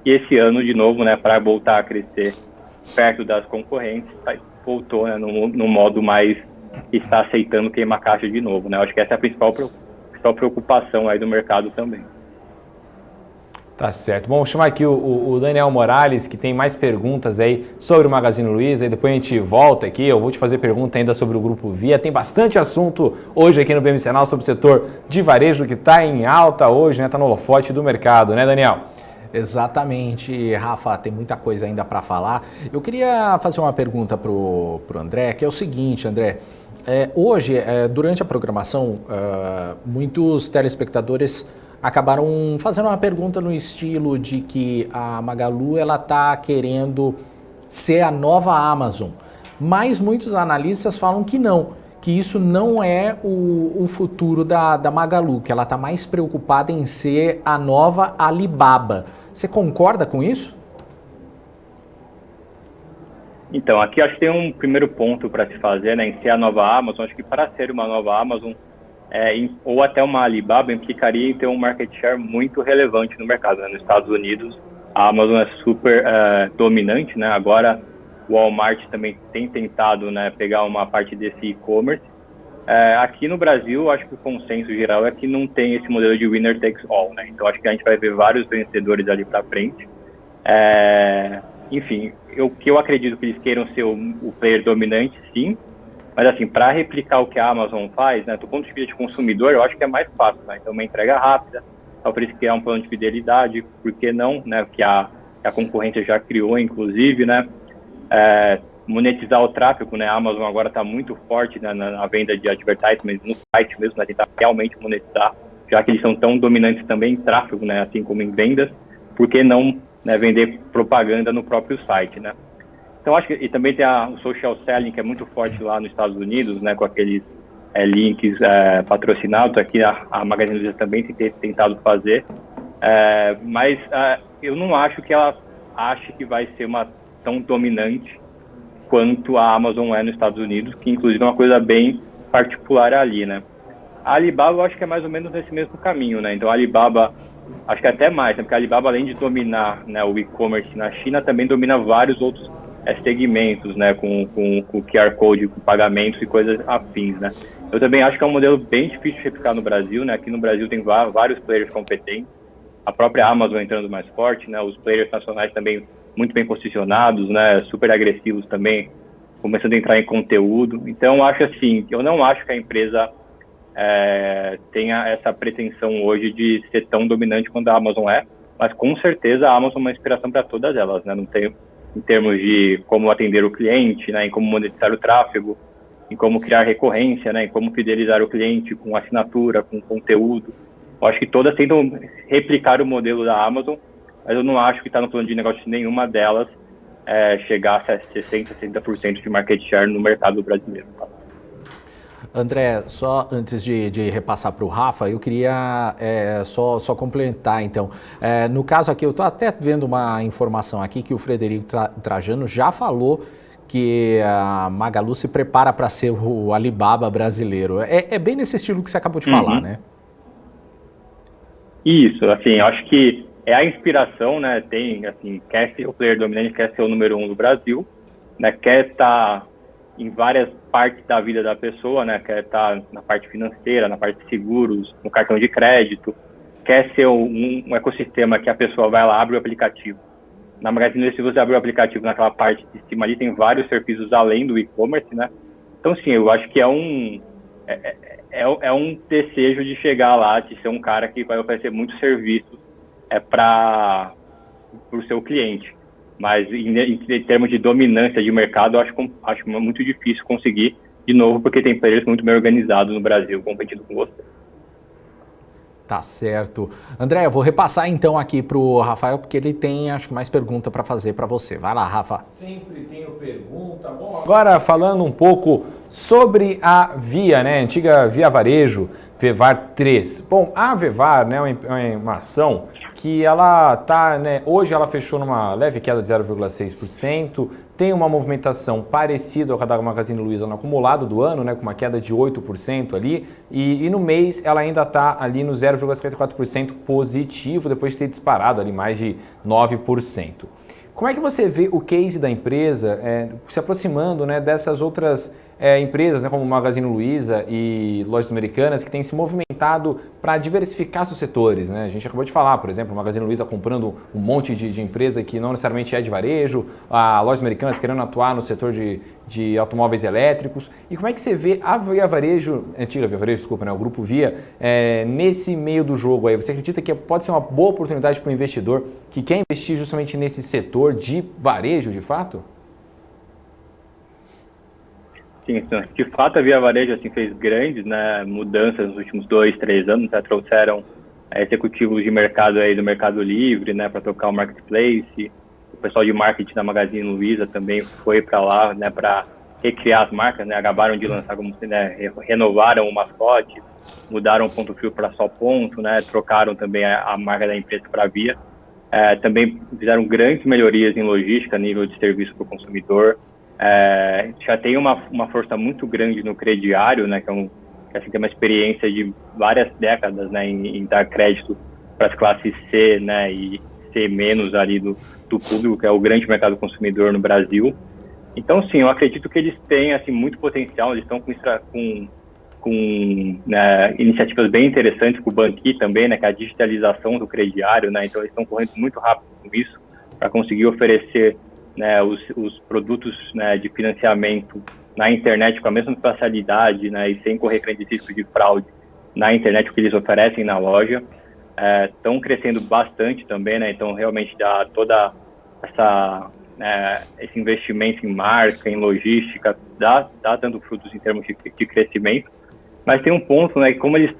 E esse ano, de novo, né, para voltar a crescer perto das concorrentes, voltou, né, no modo mais que está aceitando queimar caixa de novo, né. Eu acho que essa é a principal preocupação aí do mercado também. Tá certo. Bom, vou chamar aqui o Daniel Morales, que tem mais perguntas aí sobre o Magazine Luiza, e depois a gente volta aqui, eu vou te fazer pergunta ainda sobre o Grupo Via. Tem bastante assunto hoje aqui no BMCanal sobre o setor de varejo, que está em alta hoje, né? Está no holofote do mercado, né, Daniel? Exatamente, Rafa, tem muita coisa ainda para falar. Eu queria fazer uma pergunta pro André, que é o seguinte, André. Hoje, durante a programação, muitos telespectadores acabaram fazendo uma pergunta no estilo de que a Magalu ela está querendo ser a nova Amazon, mas muitos analistas falam que não, que isso não é o futuro da Magalu, que ela está mais preocupada em ser a nova Alibaba. Você concorda com isso? Então, aqui acho que tem um primeiro ponto para se fazer, né, em ser a nova Amazon. Acho que para ser uma nova Amazon, ou até uma Alibaba, implicaria em ter um market share muito relevante no mercado, né? Nos Estados Unidos, a Amazon é super dominante, né? Agora, o Walmart também tem tentado, né, pegar uma parte desse e-commerce. Aqui no Brasil, acho que o consenso geral é que não tem esse modelo de winner takes all, né? Então, acho que a gente vai ver vários vencedores ali para frente. Enfim, o que eu acredito que eles queiram ser o player dominante, sim, mas assim, para replicar o que a Amazon faz, né, do ponto de vista de consumidor, eu acho que é mais fácil, né? Então, uma entrega rápida, talvez criar um plano de fidelidade, por que não, né, que a concorrência já criou, inclusive, né, monetizar o tráfego, né, a Amazon agora está muito forte, né, na venda de advertisements no site mesmo, né, tentar realmente monetizar, já que eles são tão dominantes também em tráfego, né, assim como em vendas, por que não, né, vender propaganda no próprio site, né? Então acho que e também tem o social selling, que é muito forte lá nos Estados Unidos, né, com aqueles links patrocinados. Aqui a Magazine Luiza também tem tentado fazer, mas eu não acho que ela ache que vai ser tão dominante quanto a Amazon é nos Estados Unidos, que inclusive é uma coisa bem particular ali, né? A Alibaba eu acho que é mais ou menos nesse mesmo caminho, né? Então a Alibaba, acho que até mais, né? Porque a Alibaba, além de dominar, né, o e-commerce na China, também domina vários outros segmentos, né, com QR Code, com pagamentos e coisas afins, né. Eu também acho que é um modelo bem difícil de replicar no Brasil, né. Aqui no Brasil tem vários players competentes, a própria Amazon entrando mais forte, né, os players nacionais também muito bem posicionados, né, super agressivos também, começando a entrar em conteúdo. Então, eu acho assim, eu não acho que a empresa tenha essa pretensão hoje de ser tão dominante quanto a Amazon é, mas com certeza a Amazon é uma inspiração para todas elas, né, não tem, em termos de como atender o cliente, né, em como monetizar o tráfego, em como criar recorrência, né, em como fidelizar o cliente com assinatura, com conteúdo. Eu acho que todas tentam replicar o modelo da Amazon, mas eu não acho que está no plano de negócio de nenhuma delas chegar a 60%, 70% de market share no mercado brasileiro. André, só antes de repassar para o Rafa, eu queria só complementar, então. No caso aqui, eu estou até vendo uma informação aqui que o Frederico Trajano já falou que a Magalu se prepara para ser o Alibaba brasileiro. É bem nesse estilo que você acabou de falar, né? Isso, assim, eu acho que é a inspiração, né? Tem, assim, quer ser o player dominante, quer ser o número 1 do Brasil, né? Quer estar em várias partes da vida da pessoa, né? Quer estar na parte financeira, na parte de seguros, no cartão de crédito, quer ser um ecossistema que a pessoa vai lá, abre o aplicativo. Na Magazine Luiza, se você abrir o aplicativo naquela parte de cima ali, tem vários serviços além do e-commerce, né? Então, sim, eu acho que é um desejo de chegar lá, de ser um cara que vai oferecer muitos serviços para o seu cliente. Mas em termos de dominância de mercado, eu acho muito difícil conseguir, de novo, porque tem players muito bem organizados no Brasil competindo com você. Tá certo. André, eu vou repassar então aqui para o Rafael, porque ele tem, acho que, mais pergunta para fazer para você. Vai lá, Rafa. Sempre tenho pergunta. Bom, agora falando um pouco sobre a Via, né? Antiga Via Varejo, Vevar 3. Bom, a Vevar, né, é uma ação que ela tá, né, hoje ela fechou numa leve queda de 0,6%, tem uma movimentação parecida com a da Magazine Luiza no acumulado do ano, né, com uma queda de 8% ali, e no mês ela ainda está ali no 0,54% positivo, depois de ter disparado ali mais de 9%. Como é que você vê o case da empresa se aproximando, né, dessas outras empresas, né, como Magazine Luiza e Lojas Americanas, que têm se movimentado para diversificar seus setores, né? A gente acabou de falar, por exemplo, a Magazine Luiza comprando um monte de empresa que não necessariamente é de varejo, a Lojas Americanas querendo atuar no setor de automóveis elétricos. E como é que você vê a Via Varejo, antiga Via Varejo, desculpa, né, o Grupo Via, nesse meio do jogo aí? Você acredita que pode ser uma boa oportunidade para o investidor que quer investir justamente nesse setor de varejo, de fato? Sim, de fato a Via Varejo assim, fez grandes, né, mudanças nos últimos 2, 3 anos, né, trouxeram executivos de mercado aí do Mercado Livre, né, para tocar o marketplace, o pessoal de marketing da Magazine Luiza também foi para lá, né, para recriar as marcas, né? Acabaram de lançar, como né, renovaram o mascote, mudaram o ponto frio para só ponto, né? Trocaram também a marca da empresa para a Via. Também fizeram grandes melhorias em logística, nível de serviço para o consumidor. Já tem uma força muito grande no crediário, né? Que assim, tem uma experiência de várias décadas, né? Em dar crédito para as classes C, né? E C menos ali do público, que é o grande mercado consumidor no Brasil. Então, sim, eu acredito que eles têm assim, muito potencial, eles estão com né, iniciativas bem interessantes com o Banqui também, né, que é a digitalização do crediário, né, então eles estão correndo muito rápido com isso para conseguir oferecer né, os produtos né, de financiamento na internet com a mesma facilidade, né, e sem correr grande risco de fraude na internet, o que eles oferecem na loja. Estão crescendo bastante também, né, então realmente dá toda esse investimento em marca, em logística, dá dando frutos em termos de crescimento. Mas tem um ponto, né, que como eles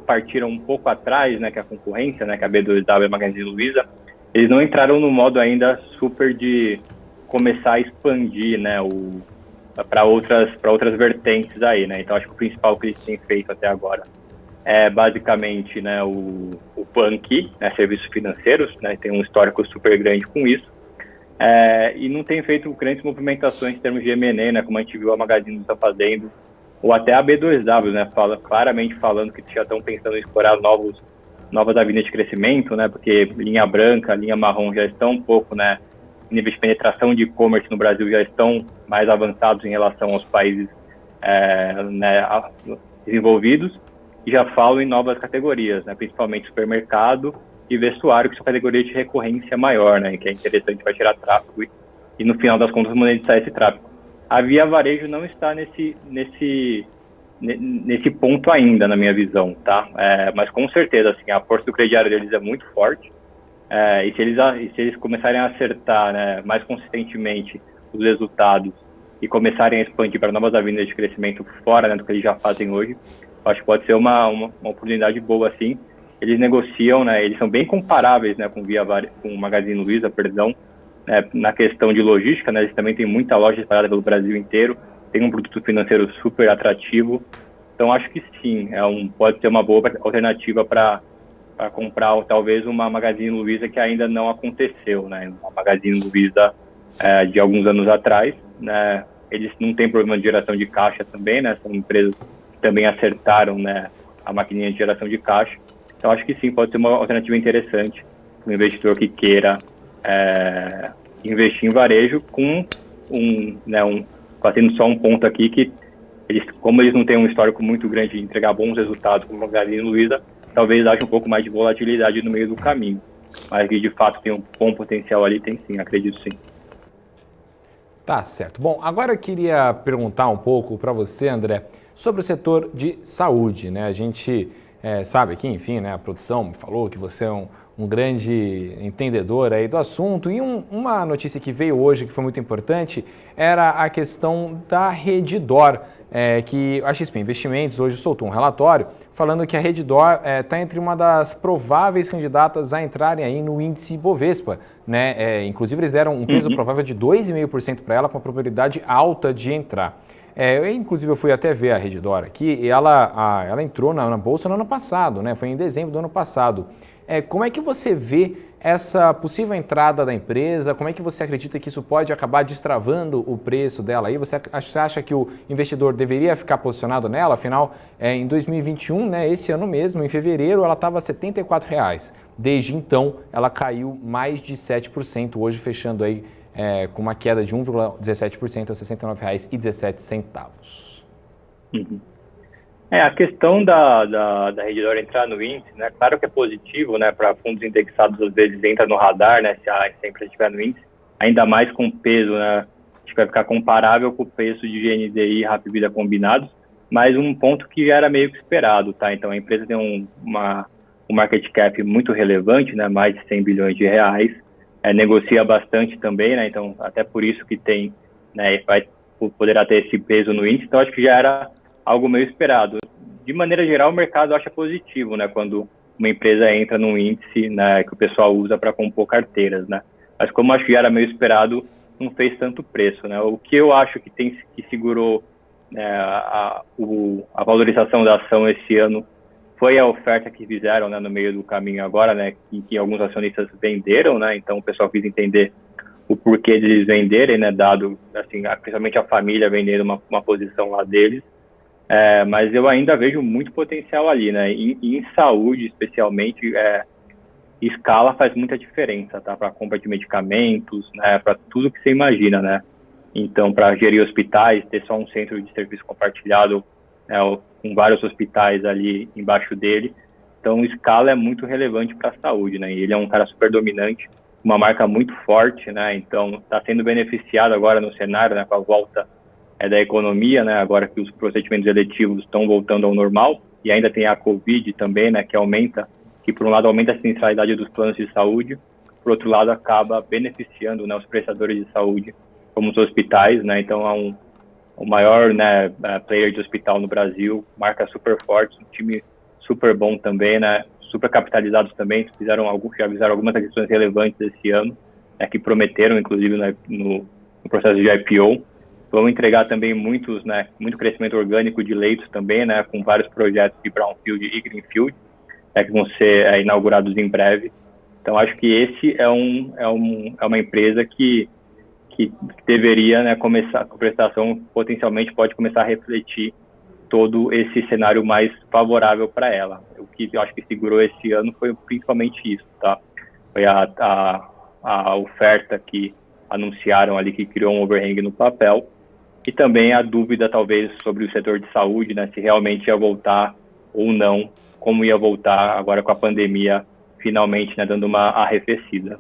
partiram um pouco atrás, né, que a concorrência, né, que a B2W e a Magazine Luiza, eles não entraram no modo ainda super de começar a expandir, né, para outras vertentes aí, né. Então acho que o principal que eles têm feito até agora é basicamente, né, o Banqui, né, serviços financeiros, né, tem um histórico super grande com isso. E não tem feito grandes movimentações em termos de M&A, né, como a gente viu a Magazine está fazendo, ou até a B2W, né, claramente falando que já estão pensando em explorar novas avenidas de crescimento, né, porque linha branca, linha marrom já estão um pouco, né, níveis de penetração de e-commerce no Brasil já estão mais avançados em relação aos países né, desenvolvidos, e já falam em novas categorias, né, principalmente supermercado e vestuário, que são categorias de recorrência maior, né, que é interessante para tirar tráfego e no final das contas monetizar esse tráfego. A Via Varejo não está nesse ponto ainda, na minha visão, tá? Mas com certeza, assim, a força do crediário deles é muito forte, e se eles começarem a acertar, né, mais consistentemente os resultados e começarem a expandir para novas avenidas de crescimento fora, né, do que eles já fazem hoje, acho que pode ser uma oportunidade boa, assim. Eles negociam, né, eles são bem comparáveis, né, com o Magazine Luiza, perdão, na questão de logística, né, eles também têm muita loja espalhada pelo Brasil inteiro, tem um produto financeiro super atrativo, então acho que sim, pode ser uma boa alternativa para comprar talvez uma Magazine Luiza que ainda não aconteceu, né, uma Magazine Luiza de alguns anos atrás, né, eles não têm problema de geração de caixa também, né, são empresas que também acertaram, né, a maquininha de geração de caixa, então acho que sim, pode ser uma alternativa interessante para o investidor que queira investir em varejo fazendo só um ponto aqui que como eles não têm um histórico muito grande de entregar bons resultados como a Magazine Luiza, talvez haja um pouco mais de volatilidade no meio do caminho, mas que de fato tem um bom potencial ali, tem sim, acredito sim. Tá certo. Bom, agora eu queria perguntar um pouco para você, André, sobre o setor de saúde, né? A gente sabe que, enfim, né, a produção me falou que você é um grande entendedor aí do assunto, e uma notícia que veio hoje que foi muito importante era a questão da Redditor, que a XP Investimentos hoje soltou um relatório falando que a Redditor está entre uma das prováveis candidatas a entrarem aí no índice Bovespa, né? Inclusive eles deram um peso provável de 2,5% para ela, com a probabilidade alta de entrar. Inclusive eu fui até ver a Redditor aqui, e ela entrou na Bolsa no ano passado, né? Foi em dezembro do ano passado. Como é que você vê essa possível entrada da empresa? Como é que você acredita que isso pode acabar destravando o preço dela aí? Você acha que o investidor deveria ficar posicionado nela? Afinal, em 2021, né, esse ano mesmo, em fevereiro, ela estava R$ 74,00. Desde então, ela caiu mais de 7%, hoje fechando aí com uma queda de 1,17% a R$ 69,17. Uhum. A questão da Redditor entrar no índice, né, claro que é positivo, né, para fundos indexados, às vezes entra no radar, né, se a empresa estiver no índice, ainda mais com peso, né, acho que vai ficar comparável com o preço de GNDI e Hapvida combinados, mas um ponto que era meio que esperado, tá, então a empresa tem um market cap muito relevante, né, mais de 100 bilhões de reais, negocia bastante também, né, então até por isso que tem, né, poderá ter esse peso no índice, então acho que já era algo meio esperado. De maneira geral, o mercado acha positivo, né, quando uma empresa entra num índice, né, que o pessoal usa para compor carteiras, né. Mas como acho que já era meio esperado, não fez tanto preço, né? O que eu acho que segurou a valorização da ação esse ano foi a oferta que fizeram, né, no meio do caminho agora, né, em que alguns acionistas venderam, né? Então o pessoal quis entender o porquê deles venderem, né, dado, assim, principalmente a família vendendo uma posição lá deles. Mas eu ainda vejo muito potencial ali, né? Em saúde, especialmente, escala faz muita diferença, tá? Para compra de medicamentos, né? Para tudo que você imagina, né? Então, para gerir hospitais, ter só um centro de serviço compartilhado, com vários hospitais ali embaixo dele. Então, escala é muito relevante para a saúde, né? E ele é um cara super dominante, uma marca muito forte, né? Então, está sendo beneficiado agora no cenário, né? Com a volta da economia, né? Agora que os procedimentos eletivos estão voltando ao normal, e ainda tem a Covid também, né? Que por um lado aumenta a centralidade dos planos de saúde, por outro lado acaba beneficiando, né, os prestadores de saúde, como os hospitais, né? Então é o maior, né, player de hospital no Brasil, marca super forte, um time super bom também, né? Super capitalizados também, já fizeram algumas aquisições relevantes esse ano, né, que prometeram, inclusive, né, no processo de IPO. Vão entregar também muito crescimento orgânico de leitos também, né, com vários projetos de Brownfield e Greenfield, que vão ser inaugurados em breve. Então, acho que esse é uma empresa que deveria, né, começar, a prestação potencialmente pode começar a refletir todo esse cenário mais favorável para ela. O que eu acho que segurou esse ano foi principalmente isso, tá? Foi a oferta que anunciaram ali, que criou um overhang no papel, e também a dúvida, talvez, sobre o setor de saúde, né, se realmente ia voltar ou não, como ia voltar agora com a pandemia, finalmente, né, dando uma arrefecida.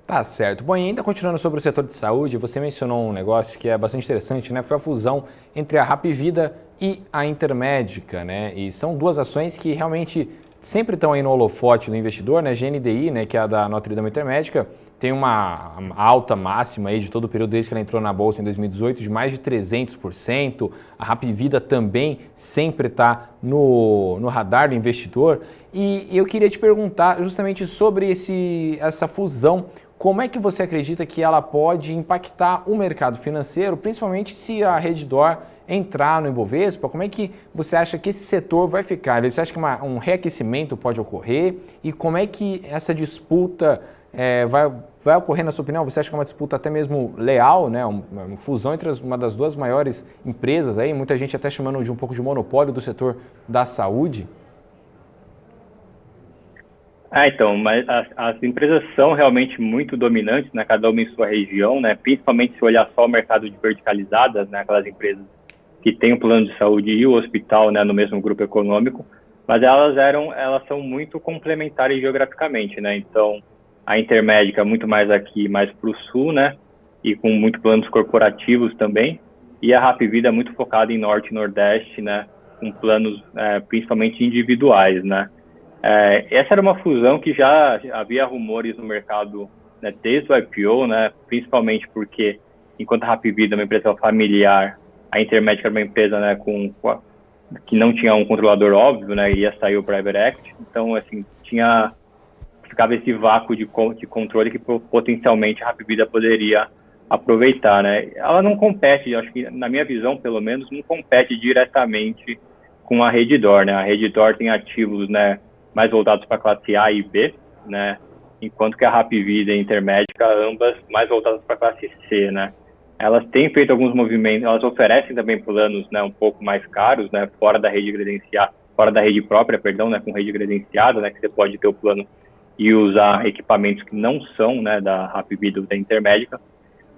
Tá certo. Bom, e ainda continuando sobre o setor de saúde, você mencionou um negócio que é bastante interessante, né? Foi a fusão entre a Hapvida e a Intermédica, né? E são duas ações que realmente sempre estão aí no holofote do investidor, né? GNDI, né, que é a da Notre Dame Intermédica, tem uma alta máxima aí de todo o período desde que ela entrou na bolsa em 2018 de mais de 300%. A Hapvida também sempre está no radar do investidor. E eu queria te perguntar justamente sobre essa fusão. Como é que você acredita que ela pode impactar o mercado financeiro, principalmente se a Redditor entrar no Ibovespa? Como é que você acha que esse setor vai ficar? Você acha que um reaquecimento pode ocorrer? E como é que essa disputa vai ocorrer, na sua opinião? Você acha que é uma disputa até mesmo leal, né? Uma fusão entre uma das duas maiores empresas, aí, muita gente até chamando de um pouco de monopólio do setor da saúde? Então, mas as empresas são realmente muito dominantes, né, cada uma em sua região, né, principalmente se olhar só o mercado de verticalizadas, né, aquelas empresas que têm o plano de saúde e o hospital, né, no mesmo grupo econômico, mas elas são muito complementares geograficamente, né, então a Intermédica muito mais aqui, mais para o sul, né, e com muito planos corporativos também, e a Hapvida muito focada em Norte e Nordeste, né, com planos principalmente individuais, né. Essa era uma fusão que já havia rumores no mercado, né, desde o IPO, né, principalmente porque, enquanto a Hapvida é uma empresa familiar, a Intermédica era uma empresa, né, que não tinha um controlador óbvio, né, ia sair o Private Equity, então, assim, ficava esse vácuo de controle que potencialmente a Hapvida poderia aproveitar, né. Ela não compete, acho que, na minha visão, pelo menos, não compete diretamente com a Redditor, né. A Redditor tem ativos, né, mais voltados para a classe A e B, né, enquanto que a Hapvida e a Intermédica, ambas mais voltadas para a classe C, né. Elas têm feito alguns movimentos, elas oferecem também planos, né, um pouco mais caros, né, fora da rede própria, né, com rede credenciada, né, que você pode ter o plano e usar equipamentos que não são, né, da Hapvida ou da Intermédica,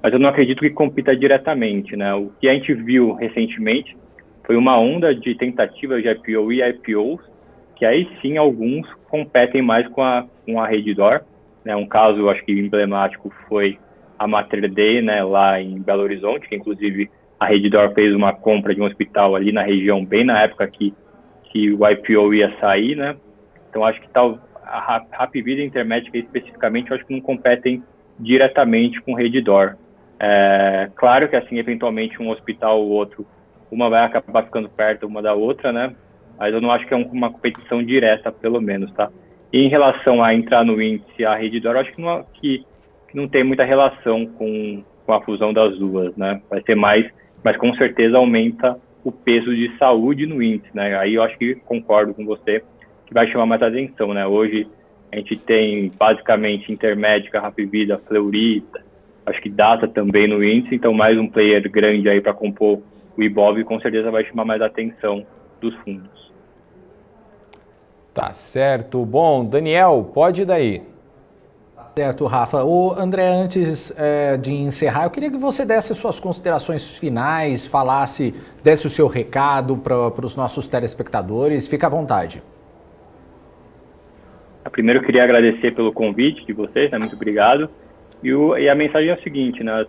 mas eu não acredito que compita diretamente, né. O que a gente viu recentemente foi uma onda de tentativas de IPO e IPOs, que aí sim alguns competem mais com a Redditor, né? Um caso, acho que emblemático, foi a Mater Dei, né, lá em Belo Horizonte, que inclusive a Redditor fez uma compra de um hospital ali na região, bem na época que o IPO ia sair, né? Então acho que a Hapvida e a Intermédica especificamente, eu acho que não competem diretamente com a Redditor. Claro que, assim, eventualmente um hospital ou outro, uma vai acabar ficando perto uma da outra, né? Mas eu não acho que é uma competição direta, pelo menos, tá? E em relação a entrar no índice, a Redditor, eu acho que que não tem muita relação com a fusão das duas, né? Vai ser mais, mas com certeza aumenta o peso de saúde no índice, né? Aí eu acho que concordo com você que vai chamar mais atenção, né? Hoje a gente tem basicamente Intermédica, Hapvida, Fleury, acho que Data também no índice, então mais um player grande aí para compor o Ibov com certeza vai chamar mais atenção dos fundos. Tá certo. Bom, Daniel, pode ir daí. Certo, Rafa. O André, antes de encerrar, eu queria que você desse suas considerações finais, desse o seu recado para os nossos telespectadores. Fica à vontade. Primeiro, eu queria agradecer pelo convite de vocês, né? Muito obrigado. E a mensagem é a seguinte, né?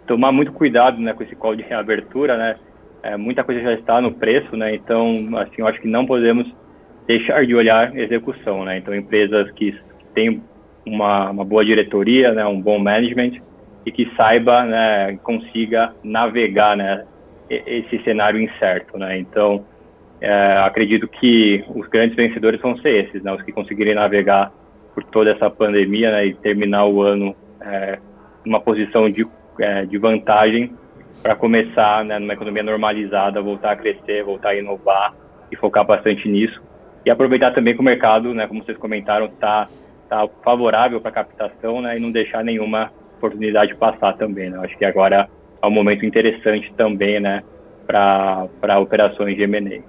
Tomar muito cuidado, né, com esse call de reabertura, né? Muita coisa já está no preço, né? Então, assim, eu acho que não podemos deixar de olhar execução, né? Então, empresas que têm uma boa diretoria, né, um bom management e que saiba, né, consiga navegar, né, esse cenário incerto, né? Então, acredito que os grandes vencedores vão ser esses, né? Os que conseguirem navegar por toda essa pandemia, né, e terminar o ano numa posição de vantagem para começar, né, numa economia normalizada, voltar a crescer, voltar a inovar e focar bastante nisso. E aproveitar também que o mercado, né, como vocês comentaram, está favorável para captação, né, e não deixar nenhuma oportunidade passar também, né? Acho que agora é um momento interessante também, né, para operações de M&A.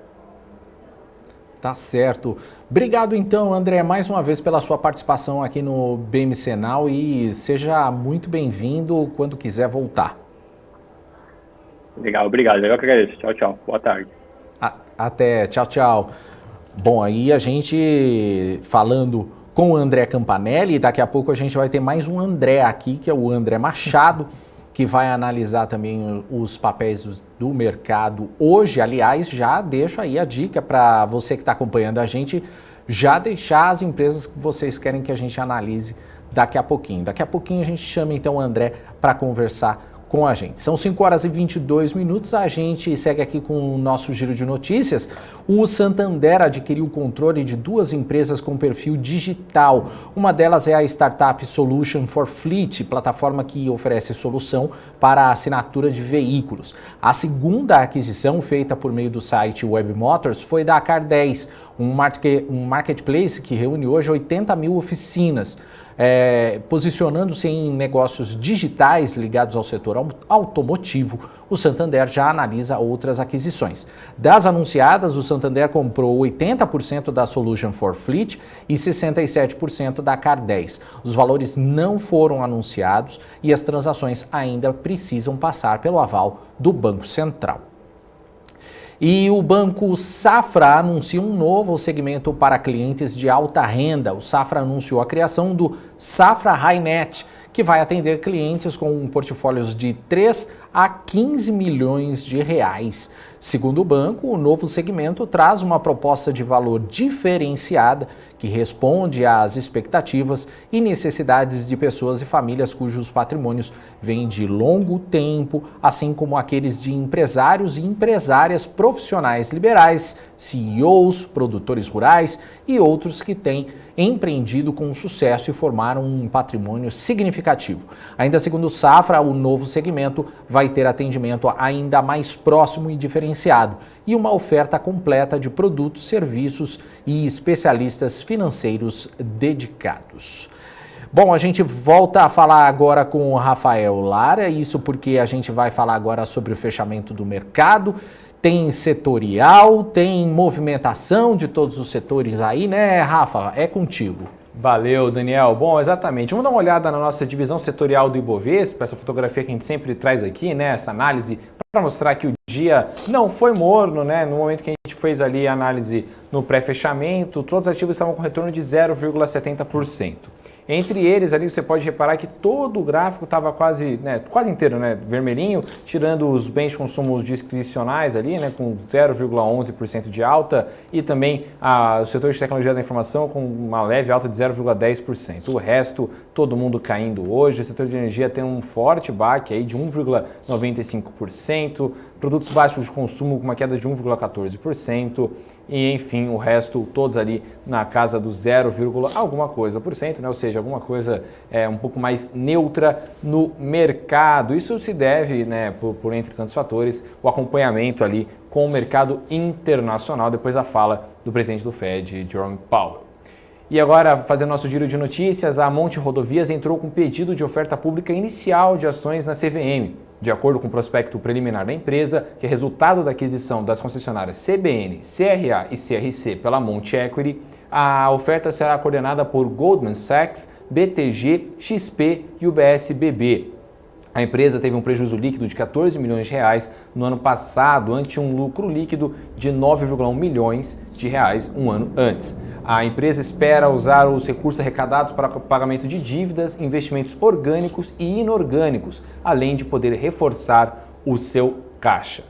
Tá certo. Obrigado então, André, mais uma vez pela sua participação aqui no BMC Now e seja muito bem-vindo quando quiser voltar. Legal, obrigado. Eu que agradeço. Tchau, tchau. Boa tarde. Até. Tchau, tchau. Bom, aí a gente falando com o André Campanelli, daqui a pouco a gente vai ter mais um André aqui, que é o André Machado, que vai analisar também os papéis do mercado hoje. Aliás, já deixo aí a dica para você que está acompanhando a gente, já deixar as empresas que vocês querem que a gente analise daqui a pouquinho. Daqui a pouquinho a gente chama então o André para conversar com a gente. São 5 horas e 22 minutos, a gente segue aqui com o nosso giro de notícias. O Santander adquiriu o controle de 2 empresas com perfil digital. Uma delas é a startup Solution for Fleet, plataforma que oferece solução para a assinatura de veículos. A segunda aquisição, feita por meio do site Web Motors, foi da Car10, um marketplace que reúne hoje 80 mil oficinas. Posicionando-se em negócios digitais ligados ao setor automotivo, o Santander já analisa outras aquisições. Das anunciadas, o Santander comprou 80% da Solution for Fleet e 67% da Car10. Os valores não foram anunciados e as transações ainda precisam passar pelo aval do Banco Central. E o Banco Safra anuncia um novo segmento para clientes de alta renda. O Safra anunciou a criação do Safra HighNet, que vai atender clientes com portfólios de 3 a 15 milhões de reais. Segundo o banco, o novo segmento traz uma proposta de valor diferenciada que responde às expectativas e necessidades de pessoas e famílias cujos patrimônios vêm de longo tempo, assim como aqueles de empresários e empresárias profissionais liberais, CEOs, produtores rurais e outros que têm empreendido com sucesso e formaram um patrimônio significativo. Ainda segundo o Safra, o novo segmento vai ter atendimento ainda mais próximo e diferenciado e uma oferta completa de produtos, serviços e especialistas financeiros dedicados. Bom, a gente volta a falar agora com o Rafael Lara, isso porque a gente vai falar agora sobre o fechamento do mercado. Tem setorial, tem movimentação de todos os setores aí, né, Rafa? É contigo. Valeu, Daniel. Bom, exatamente. Vamos dar uma olhada na nossa divisão setorial do Ibovespa, essa fotografia que a gente sempre traz aqui, né, essa análise, para mostrar que o dia não foi morno, né? No momento que a gente fez ali a análise no pré-fechamento, todos os ativos estavam com retorno de 0,70%. Entre eles ali você pode reparar que todo o gráfico estava quase inteiro, né, vermelhinho, tirando os bens de consumo discricionais ali, né, com 0,11% de alta e também o setor de tecnologia da informação com uma leve alta de 0,10%. O resto, todo mundo caindo hoje. O setor de energia tem um forte baque aí de 1,95%. produtos básicos de consumo com uma queda de 1,14%, e enfim, o resto todos ali na casa do 0, alguma coisa por cento, né? Ou seja, alguma coisa um pouco mais neutra no mercado. Isso se deve, né, por entre tantos fatores, o acompanhamento ali com o mercado internacional, depois da fala do presidente do Fed, Jerome Powell. E agora, fazendo nosso giro de notícias, a Monte Rodovias entrou com pedido de oferta pública inicial de ações na CVM. De acordo com o prospecto preliminar da empresa, que é resultado da aquisição das concessionárias CBN, CRA e CRC pela Monte Equity, a oferta será coordenada por Goldman Sachs, BTG, XP e UBS BB. A empresa teve um prejuízo líquido de 14 milhões de reais no ano passado, ante um lucro líquido de 9,1 milhões de reais um ano antes. A empresa espera usar os recursos arrecadados para o pagamento de dívidas, investimentos orgânicos e inorgânicos, além de poder reforçar o seu caixa.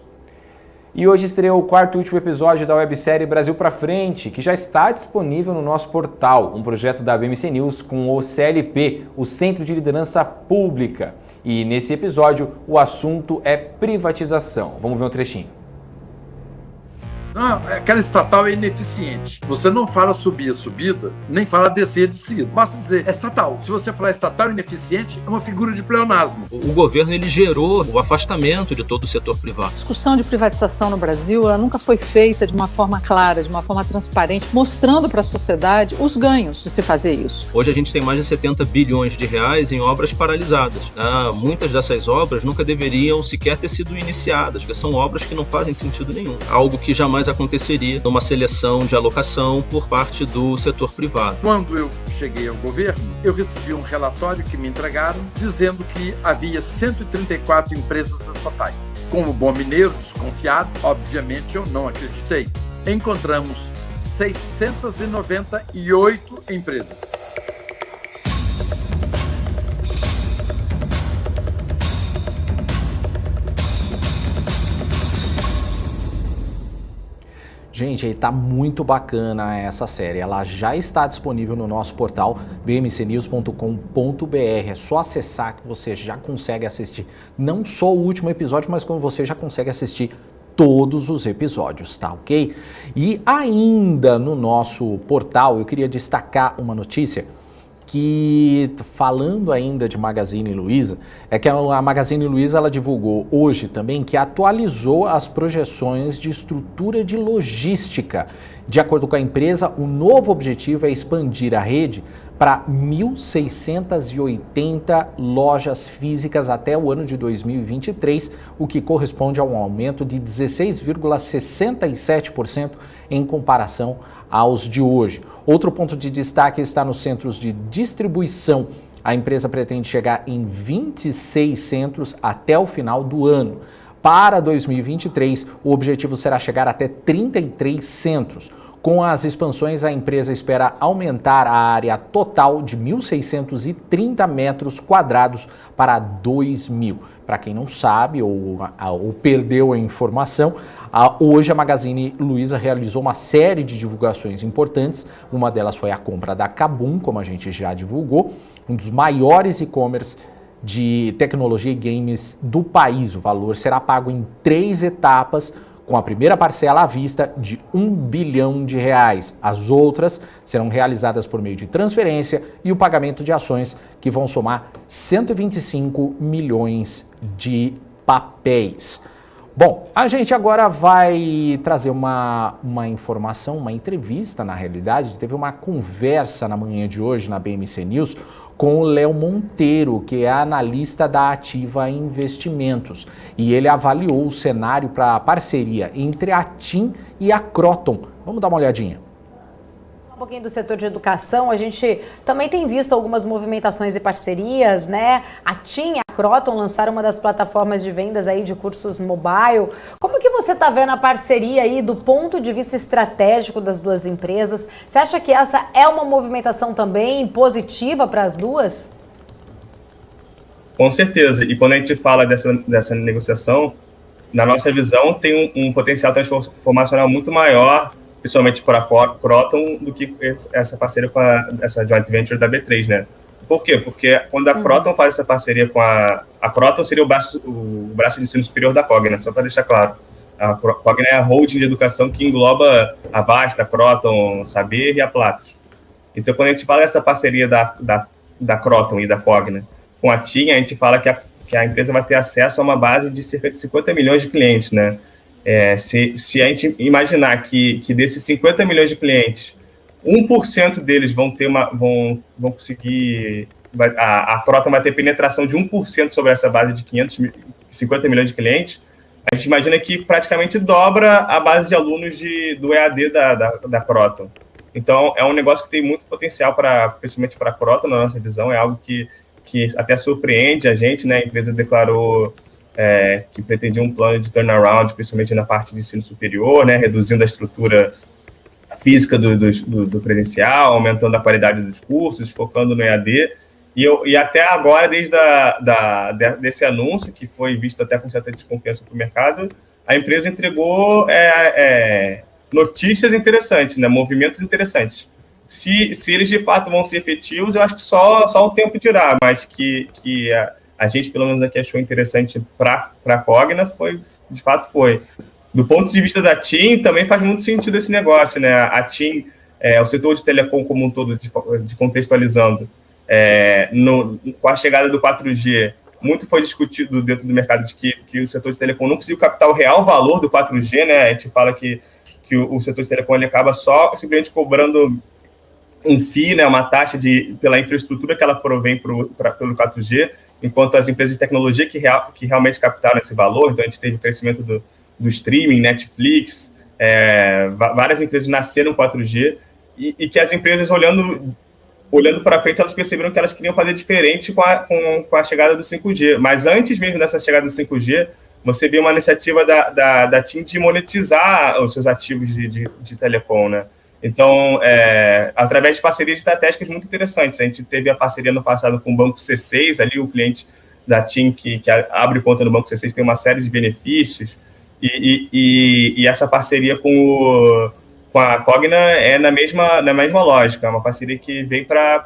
E hoje estreou o quarto e último episódio da websérie Brasil pra Frente, que já está disponível no nosso portal, um projeto da BMC News com o CLP, o Centro de Liderança Pública. E nesse episódio o assunto é privatização. Vamos ver um trechinho. Não, aquela estatal é ineficiente. Você não fala subir a subida, nem fala descer a descida. Basta dizer, é estatal. Se você falar estatal ineficiente, é uma figura de pleonasmo. O governo ele gerou o afastamento de todo o setor privado. A discussão de privatização no Brasil ela nunca foi feita de uma forma clara, de uma forma transparente, mostrando para a sociedade os ganhos de se fazer isso. Hoje a gente tem mais de 70 bilhões de reais em obras paralisadas. Muitas dessas obras nunca deveriam sequer ter sido iniciadas, porque são obras que não fazem sentido nenhum. Algo que jamais aconteceria numa seleção de alocação por parte do setor privado. Quando eu cheguei ao governo, eu recebi um relatório que me entregaram dizendo que havia 134 empresas estatais. Como bom mineiro, desconfiado, obviamente eu não acreditei. Encontramos 698 empresas. Gente, está muito bacana essa série. Ela já está disponível no nosso portal bmcnews.com.br. É só acessar que você já consegue assistir não só o último episódio, mas como você já consegue assistir todos os episódios, tá ok? E ainda no nosso portal, eu queria destacar uma notícia que, falando ainda de Magazine Luiza, é que a Magazine Luiza ela divulgou hoje também que atualizou as projeções de estrutura de logística. De acordo com a empresa, o novo objetivo é expandir a rede para 1.680 lojas físicas até o ano de 2023, o que corresponde a um aumento de 16,67% em comparação aos de hoje. Outro ponto de destaque está nos centros de distribuição. A empresa pretende chegar em 26 centros até o final do ano. Para 2023, o objetivo será chegar até 33 centros. Com as expansões, a empresa espera aumentar a área total de 1.630 metros quadrados para 2.000. Para quem não sabe ou perdeu a informação, hoje a Magazine Luiza realizou uma série de divulgações importantes. Uma delas foi a compra da Kabum, como a gente já divulgou, um dos maiores e-commerce de tecnologia e games do país. O valor será pago em 3 etapas, com a primeira parcela à vista de R$1 bilhão. As outras serão realizadas por meio de transferência e o pagamento de ações, que vão somar 125 milhões de papéis. Bom, a gente agora vai trazer uma informação, uma entrevista, na realidade. Teve uma conversa na manhã de hoje na BMC News com o Léo Monteiro, que é analista da Ativa Investimentos. E ele avaliou o cenário para a parceria entre a TIM e a Croton. Vamos dar uma olhadinha. Um pouquinho do setor de educação, a gente também tem visto algumas movimentações e parcerias, né? A TIM e a Croton lançaram uma das plataformas de vendas aí de cursos mobile. Como que você está vendo a parceria aí do ponto de vista estratégico das duas empresas? Você acha que essa é uma movimentação também positiva para as duas? Com certeza. E quando a gente fala dessa negociação, na nossa visão, tem um potencial transformacional muito maior, principalmente para a Croton, do que essa parceria com essa joint venture da B3, né? Por quê? Porque quando a Croton faz essa parceria com a Croton seria o braço de ensino superior da Cogna, só para deixar claro. A Cogna é a holding de educação que engloba a Vasta, a Croton, a Saber e a Platos. Então, quando a gente fala dessa parceria da Croton e da Cogna com a TIM, a gente fala que a empresa vai ter acesso a uma base de cerca de 50 milhões de clientes, né? Se a gente imaginar que desses 50 milhões de clientes, 1% deles vão conseguir... A Croton vai ter penetração de 1% sobre essa base de 50 milhões de clientes. A gente imagina que praticamente dobra a base de alunos do EAD da Croton. Então, é um negócio que tem muito potencial, principalmente para a Croton, na nossa visão. É algo que até surpreende a gente, né? A empresa declarou que pretendia um plano de turnaround, principalmente na parte de ensino superior, né? Reduzindo a estrutura física do credencial, aumentando a qualidade dos cursos, focando no EAD. E até agora, desde desse anúncio, que foi visto até com certa desconfiança para o mercado, a empresa entregou notícias interessantes, né? Movimentos interessantes. Se eles de fato vão ser efetivos, eu acho que só o tempo dirá, mas que a gente, pelo menos aqui, achou interessante para a Cogna, de fato foi. Do ponto de vista da TIM, também faz muito sentido esse negócio, né? A TIM, o setor de telecom como um todo, de contextualizando, com a chegada do 4G, muito foi discutido dentro do mercado de que o setor de telecom não conseguiu captar o real valor do 4G, né? A gente fala que o setor de telecom ele acaba só simplesmente cobrando um FII, né, uma taxa pela infraestrutura que ela provém pelo 4G, enquanto as empresas de tecnologia que realmente captaram esse valor. Então, a gente teve o crescimento do streaming, Netflix, várias empresas nasceram 4G, e que as empresas, olhando para frente, elas perceberam que elas queriam fazer diferente com a chegada do 5G. Mas antes mesmo dessa chegada do 5G, você vê uma iniciativa da TIM de monetizar os seus ativos de telecom, né? Então, através de parcerias estratégicas muito interessantes. A gente teve a parceria no passado com o Banco C6, ali o cliente da TIM que abre conta no Banco C6 tem uma série de benefícios, e essa parceria com a Cogna é na mesma lógica, é uma parceria que vem para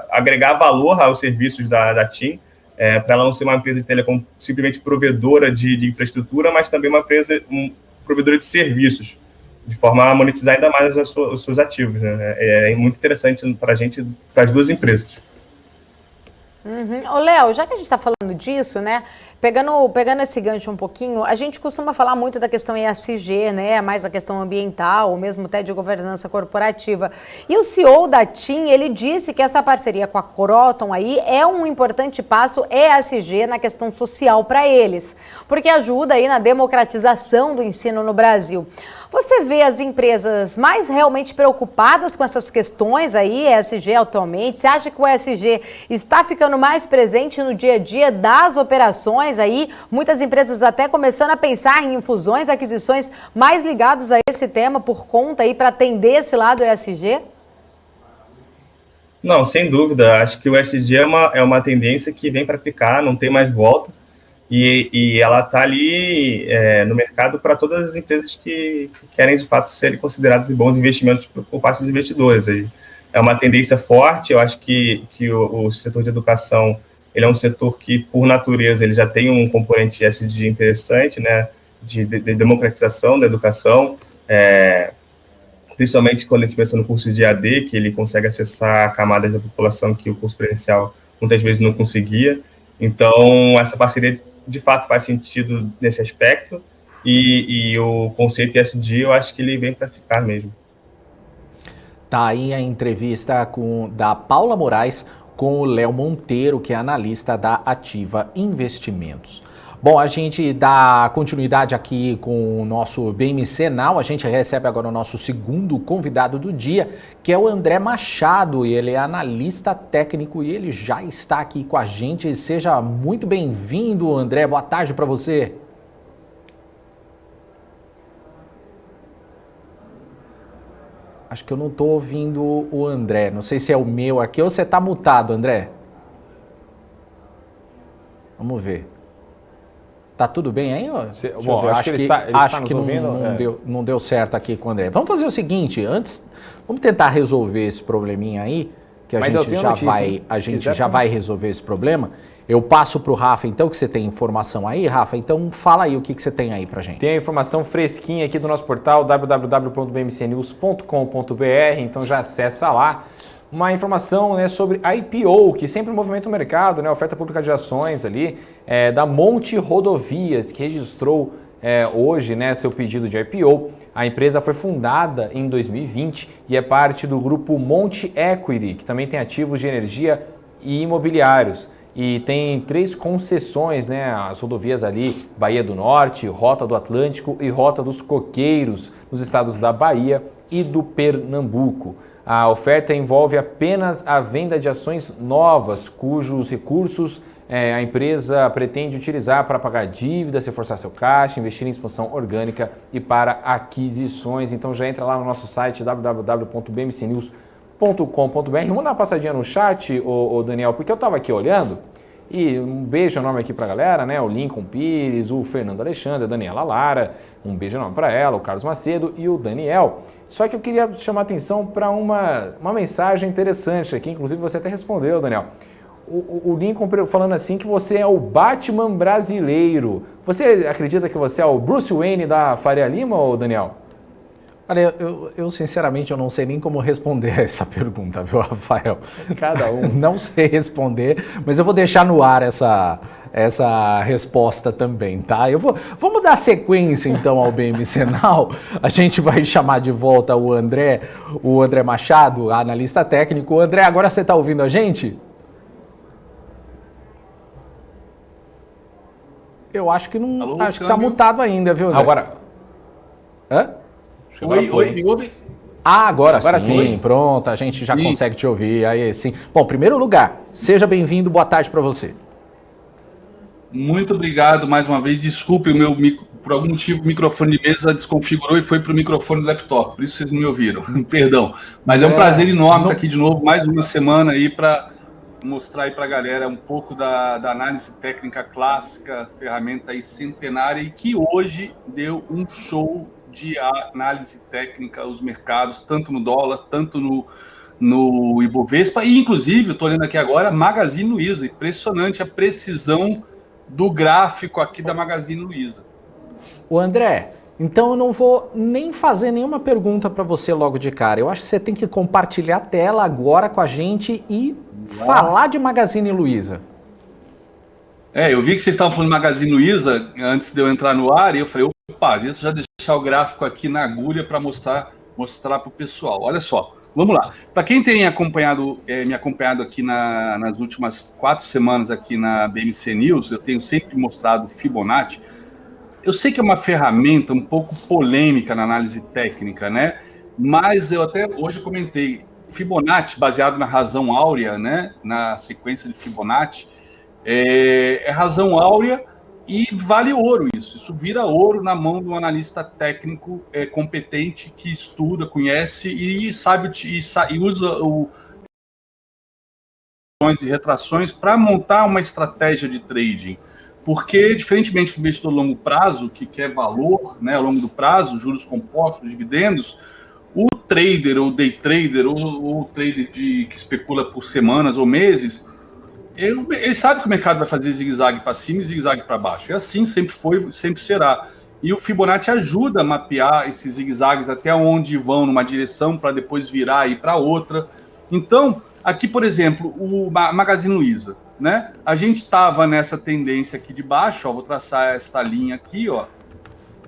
agregar valor aos serviços da TIM, para ela não ser uma empresa de telecom simplesmente provedora de infraestrutura, mas também uma empresa provedora de serviços, de forma a monetizar ainda mais os seus ativos, né? É muito interessante para a gente, para as duas empresas. Ô, Léo, já que a gente está falando disso, né, pegando esse gancho um pouquinho, a gente costuma falar muito da questão ESG, né, mais a questão ambiental, ou mesmo até de governança corporativa. E o CEO da TIM, ele disse que essa parceria com a Croton aí é um importante passo ESG na questão social para eles, porque ajuda aí na democratização do ensino no Brasil. Você vê as empresas mais realmente preocupadas com essas questões aí, ESG atualmente? Você acha que o ESG está ficando mais presente no dia a dia das operações aí? Muitas empresas até começando a pensar em fusões, aquisições mais ligadas a esse tema por conta aí para atender esse lado ESG? Não, sem dúvida. Acho que o ESG é uma tendência que vem para ficar, não tem mais volta. E ela está ali no mercado para todas as empresas que querem, de fato, serem consideradas bons investimentos por parte dos investidores. É uma tendência forte. Eu acho que o setor de educação ele é um setor que, por natureza, ele já tem um componente ESG interessante, né, de democratização da educação, principalmente quando a gente pensa no curso de EAD, que ele consegue acessar camadas da população que o curso presencial muitas vezes não conseguia. Então, essa parceria de fato faz sentido nesse aspecto, e o conceito ESG eu acho que ele vem para ficar mesmo. Tá aí a entrevista da Paula Moraes com o Léo Monteiro, que é analista da Ativa Investimentos. Bom, a gente dá continuidade aqui com o nosso BMC Now. A gente recebe agora o nosso segundo convidado do dia, que é o André Machado. Ele é analista técnico e ele já está aqui com a gente. Seja muito bem-vindo, André. Boa tarde para você. Acho que eu não estou ouvindo o André. Não sei se é o meu aqui ou você está mutado, André. Vamos ver. Tá tudo bem aí? Bom, acho que ele está nos ouvindo. Não deu certo aqui com o André. Vamos fazer o seguinte, antes, vamos tentar resolver esse probleminha aí, que a Mas eu gente tenho já notícia, vai, hein? a Se gente quiser, já vai resolver esse problema. Eu passo para o Rafa, então, que você tem informação aí, Rafa. Então, fala aí o que você tem aí para gente. Tem a informação fresquinha aqui do nosso portal, www.bmcnews.com.br, então já acessa lá. Uma informação, né, sobre IPO, que sempre movimenta o mercado, né, oferta pública de ações ali, da Monte Rodovias, que registrou hoje, né, seu pedido de IPO. A empresa foi fundada em 2020 e é parte do grupo Monte Equity, que também tem ativos de energia e imobiliários. E tem 3 concessões, né, as rodovias ali, Bahia do Norte, Rota do Atlântico e Rota dos Coqueiros, nos estados da Bahia e do Pernambuco. A oferta envolve apenas a venda de ações novas, cujos recursos a empresa pretende utilizar para pagar dívidas, reforçar seu caixa, investir em expansão orgânica e para aquisições. Então já entra lá no nosso site www.bmcnews.com.br. Vamos dar uma passadinha no chat, ô Daniel, porque eu estava aqui olhando, e um beijo enorme aqui para a galera, né? O Lincoln Pires, o Fernando Alexandre, a Daniela Lara, um beijo enorme para ela, o Carlos Macedo e o Daniel. Só que eu queria chamar a atenção para uma mensagem interessante aqui, inclusive você até respondeu, Daniel. O Lincoln falando assim que você é o Batman brasileiro. Você acredita que você é o Bruce Wayne da Faria Lima, ou Daniel? Olha, eu sinceramente eu não sei nem como responder a essa pergunta, viu, Rafael? Cada um. Não sei responder, mas eu vou deixar no ar essa resposta também, tá? Vamos dar sequência então ao BMC Now. A gente vai chamar de volta o André Machado, analista técnico. André, agora você está ouvindo a gente? Eu acho que não. Alô, acho que tá mutado ainda, viu, André? Agora. Hã? Oi, me ouve? Agora sim, pronto, a gente já consegue te ouvir, aí sim. Bom, em primeiro lugar, seja bem-vindo, boa tarde para você. Muito obrigado mais uma vez, desculpe o meu por algum motivo o microfone de mesa desconfigurou e foi para o microfone do laptop, por isso vocês não me ouviram, perdão. Mas é um prazer enorme estar aqui de novo, mais uma semana aí para mostrar aí para a galera um pouco da análise técnica clássica, ferramenta aí centenária e que hoje deu um show de análise técnica aos mercados, tanto no dólar, tanto no Ibovespa, e inclusive, eu estou olhando aqui agora, Magazine Luiza, impressionante a precisão do gráfico aqui da Magazine Luiza. O André, então eu não vou nem fazer nenhuma pergunta para você logo de cara, eu acho que você tem que compartilhar a tela agora com a gente e falar de Magazine Luiza. Eu vi que vocês estavam falando de Magazine Luiza antes de eu entrar no ar, e eu falei, opa, deixa eu já deixar o gráfico aqui na agulha para mostrar para o pessoal. Olha só, vamos lá. Para quem tem me acompanhado aqui nas últimas 4 semanas aqui na BMC News, eu tenho sempre mostrado Fibonacci. Eu sei que é uma ferramenta um pouco polêmica na análise técnica, né? Mas eu até hoje comentei, Fibonacci, baseado na razão áurea, né? Na sequência de Fibonacci, é razão áurea e vale ouro isso vira ouro na mão de um analista técnico competente que estuda, conhece e sabe e usa e retrações para montar uma estratégia de trading, porque diferentemente do investidor a longo prazo que quer valor, né, ao longo do prazo, juros compostos, dividendos, o trader ou day trader ou trader que especula por semanas ou meses, ele sabe que o mercado vai fazer zigue-zague para cima e zigue-zague para baixo. E assim sempre foi, sempre será. E o Fibonacci ajuda a mapear esses zigue-zagues até onde vão numa direção para depois virar e ir para outra. Então, aqui, por exemplo, o Magazine Luiza, né? A gente estava nessa tendência aqui de baixo, ó, vou traçar esta linha aqui, ó.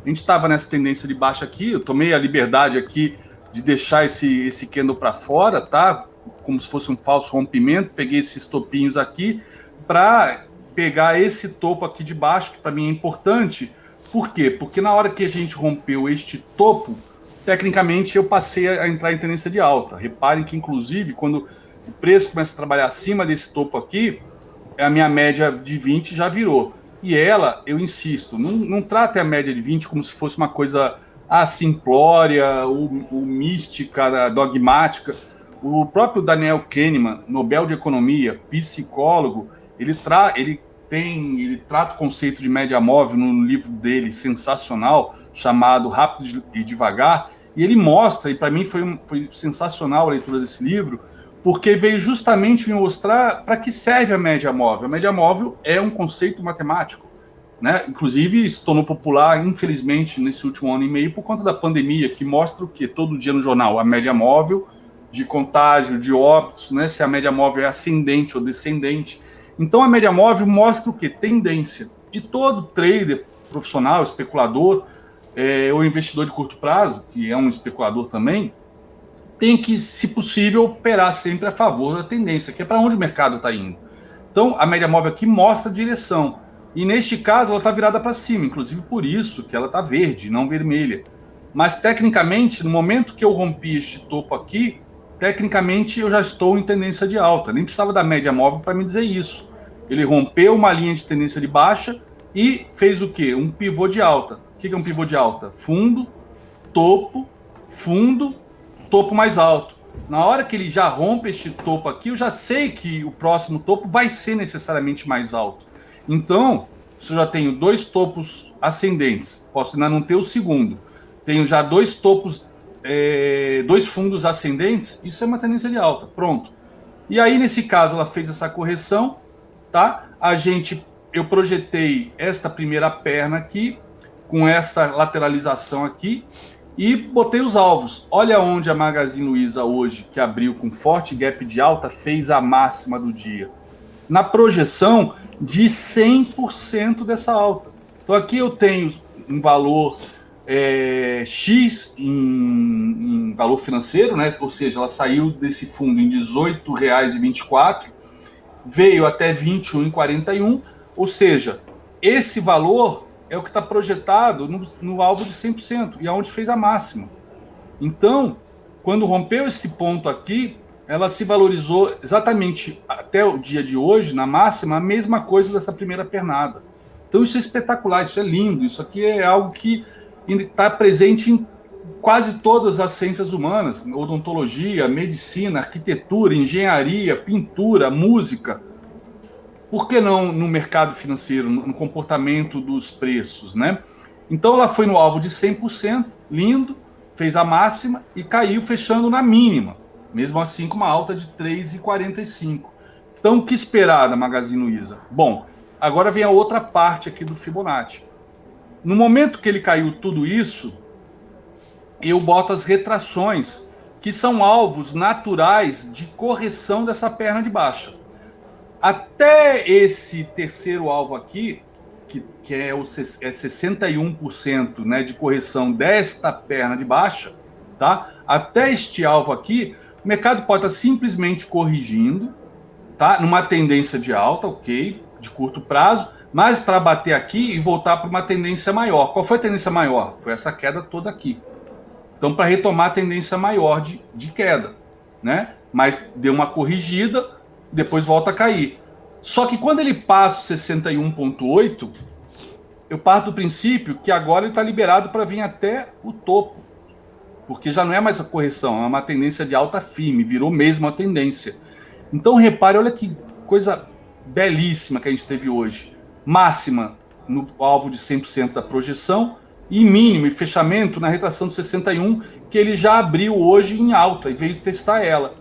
A gente estava nessa tendência de baixo aqui, eu tomei a liberdade aqui de deixar esse candle para fora, tá? Como se fosse um falso rompimento, peguei esses topinhos aqui para pegar esse topo aqui de baixo, que para mim é importante. Por quê? Porque na hora que a gente rompeu este topo, tecnicamente eu passei a entrar em tendência de alta. Reparem que, inclusive, quando o preço começa a trabalhar acima desse topo aqui, a minha média de 20 já virou. E ela, eu insisto, não trate a média de 20 como se fosse uma coisa simplória, ou mística, dogmática. O próprio Daniel Kahneman, Nobel de Economia, psicólogo, ele trata o conceito de média móvel no livro dele, sensacional, chamado Rápido e Devagar, e ele mostra, e para mim foi sensacional a leitura desse livro, porque veio justamente me mostrar para que serve a média móvel. A média móvel é um conceito matemático, né? Inclusive, se tornou popular, infelizmente, nesse último ano e meio, por conta da pandemia, que mostra o quê? Todo dia no jornal, a média móvel de contágio, de óbitos, né? Se a média móvel é ascendente ou descendente. Então, a média móvel mostra o quê? Tendência. E todo trader profissional, especulador, ou investidor de curto prazo, que é um especulador também, tem que, se possível, operar sempre a favor da tendência, que é para onde o mercado está indo. Então, a média móvel aqui mostra a direção. E, neste caso, ela está virada para cima, inclusive por isso que ela está verde, não vermelha. Mas, tecnicamente, no momento que eu rompi este topo aqui, tecnicamente eu já estou em tendência de alta. Nem precisava da média móvel para me dizer isso. Ele rompeu uma linha de tendência de baixa e fez o quê? Um pivô de alta. O que é um pivô de alta? Fundo, topo, topo mais alto. Na hora que ele já rompe este topo aqui, eu já sei que o próximo topo vai ser necessariamente mais alto. Então, se eu já tenho 2 topos ascendentes, posso ainda não ter o segundo, tenho já 2 topos, 2 fundos ascendentes, isso é uma tendência de alta, pronto. E aí, nesse caso, ela fez essa correção, tá? Eu projetei esta primeira perna aqui, com essa lateralização aqui, e botei os alvos. Olha onde a Magazine Luiza hoje, que abriu com forte gap de alta, fez a máxima do dia. Na projeção de 100% dessa alta. Então aqui eu tenho um valor X em valor financeiro, né? Ou seja, ela saiu desse fundo em R$ 18,24, veio até R$ 21,41, ou seja, esse valor é o que está projetado no alvo de 100%, e aonde fez a máxima. Então, quando rompeu esse ponto aqui, ela se valorizou exatamente até o dia de hoje, na máxima, a mesma coisa dessa primeira pernada. Então isso é espetacular, isso é lindo, isso aqui é algo que está presente em quase todas as ciências humanas, odontologia, medicina, arquitetura, engenharia, pintura, música. Por que não no mercado financeiro, no comportamento dos preços, né? Então ela foi no alvo de 100%, lindo, fez a máxima e caiu fechando na mínima, mesmo assim com uma alta de 3,45. Então o que esperar da Magazine Luiza? Bom, agora vem a outra parte aqui do Fibonacci. No momento que ele caiu tudo isso, eu boto as retrações, que são alvos naturais de correção dessa perna de baixa. Até esse terceiro alvo aqui, que é 61%, né, de correção desta perna de baixa, tá? Até este alvo aqui, o mercado pode estar simplesmente corrigindo, tá? Numa tendência de alta, ok, de curto prazo, mas para bater aqui e voltar para uma tendência maior. Qual foi a tendência maior? Foi essa queda toda aqui. Então, para retomar a tendência maior de queda, né? Mas deu uma corrigida, depois volta a cair. Só que quando ele passa o 61,8, eu parto do princípio que agora ele está liberado para vir até o topo, porque já não é mais a correção, é uma tendência de alta firme, virou mesmo a tendência. Então repare, olha que coisa belíssima que a gente teve hoje. Máxima no alvo de 100% da projeção e mínimo e fechamento na retração de 61, que ele já abriu hoje em alta e veio testar ela.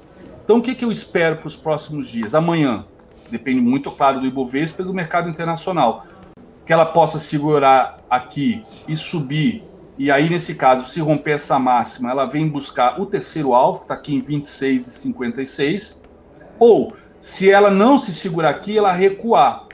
Então o que eu espero para os próximos dias? Amanhã, depende muito, claro, do Ibovespa e do mercado internacional, que ela possa segurar aqui e subir, e aí nesse caso, se romper essa máxima, ela vem buscar o terceiro alvo, que está aqui em 26,56, ou se ela não se segurar aqui, ela recuar.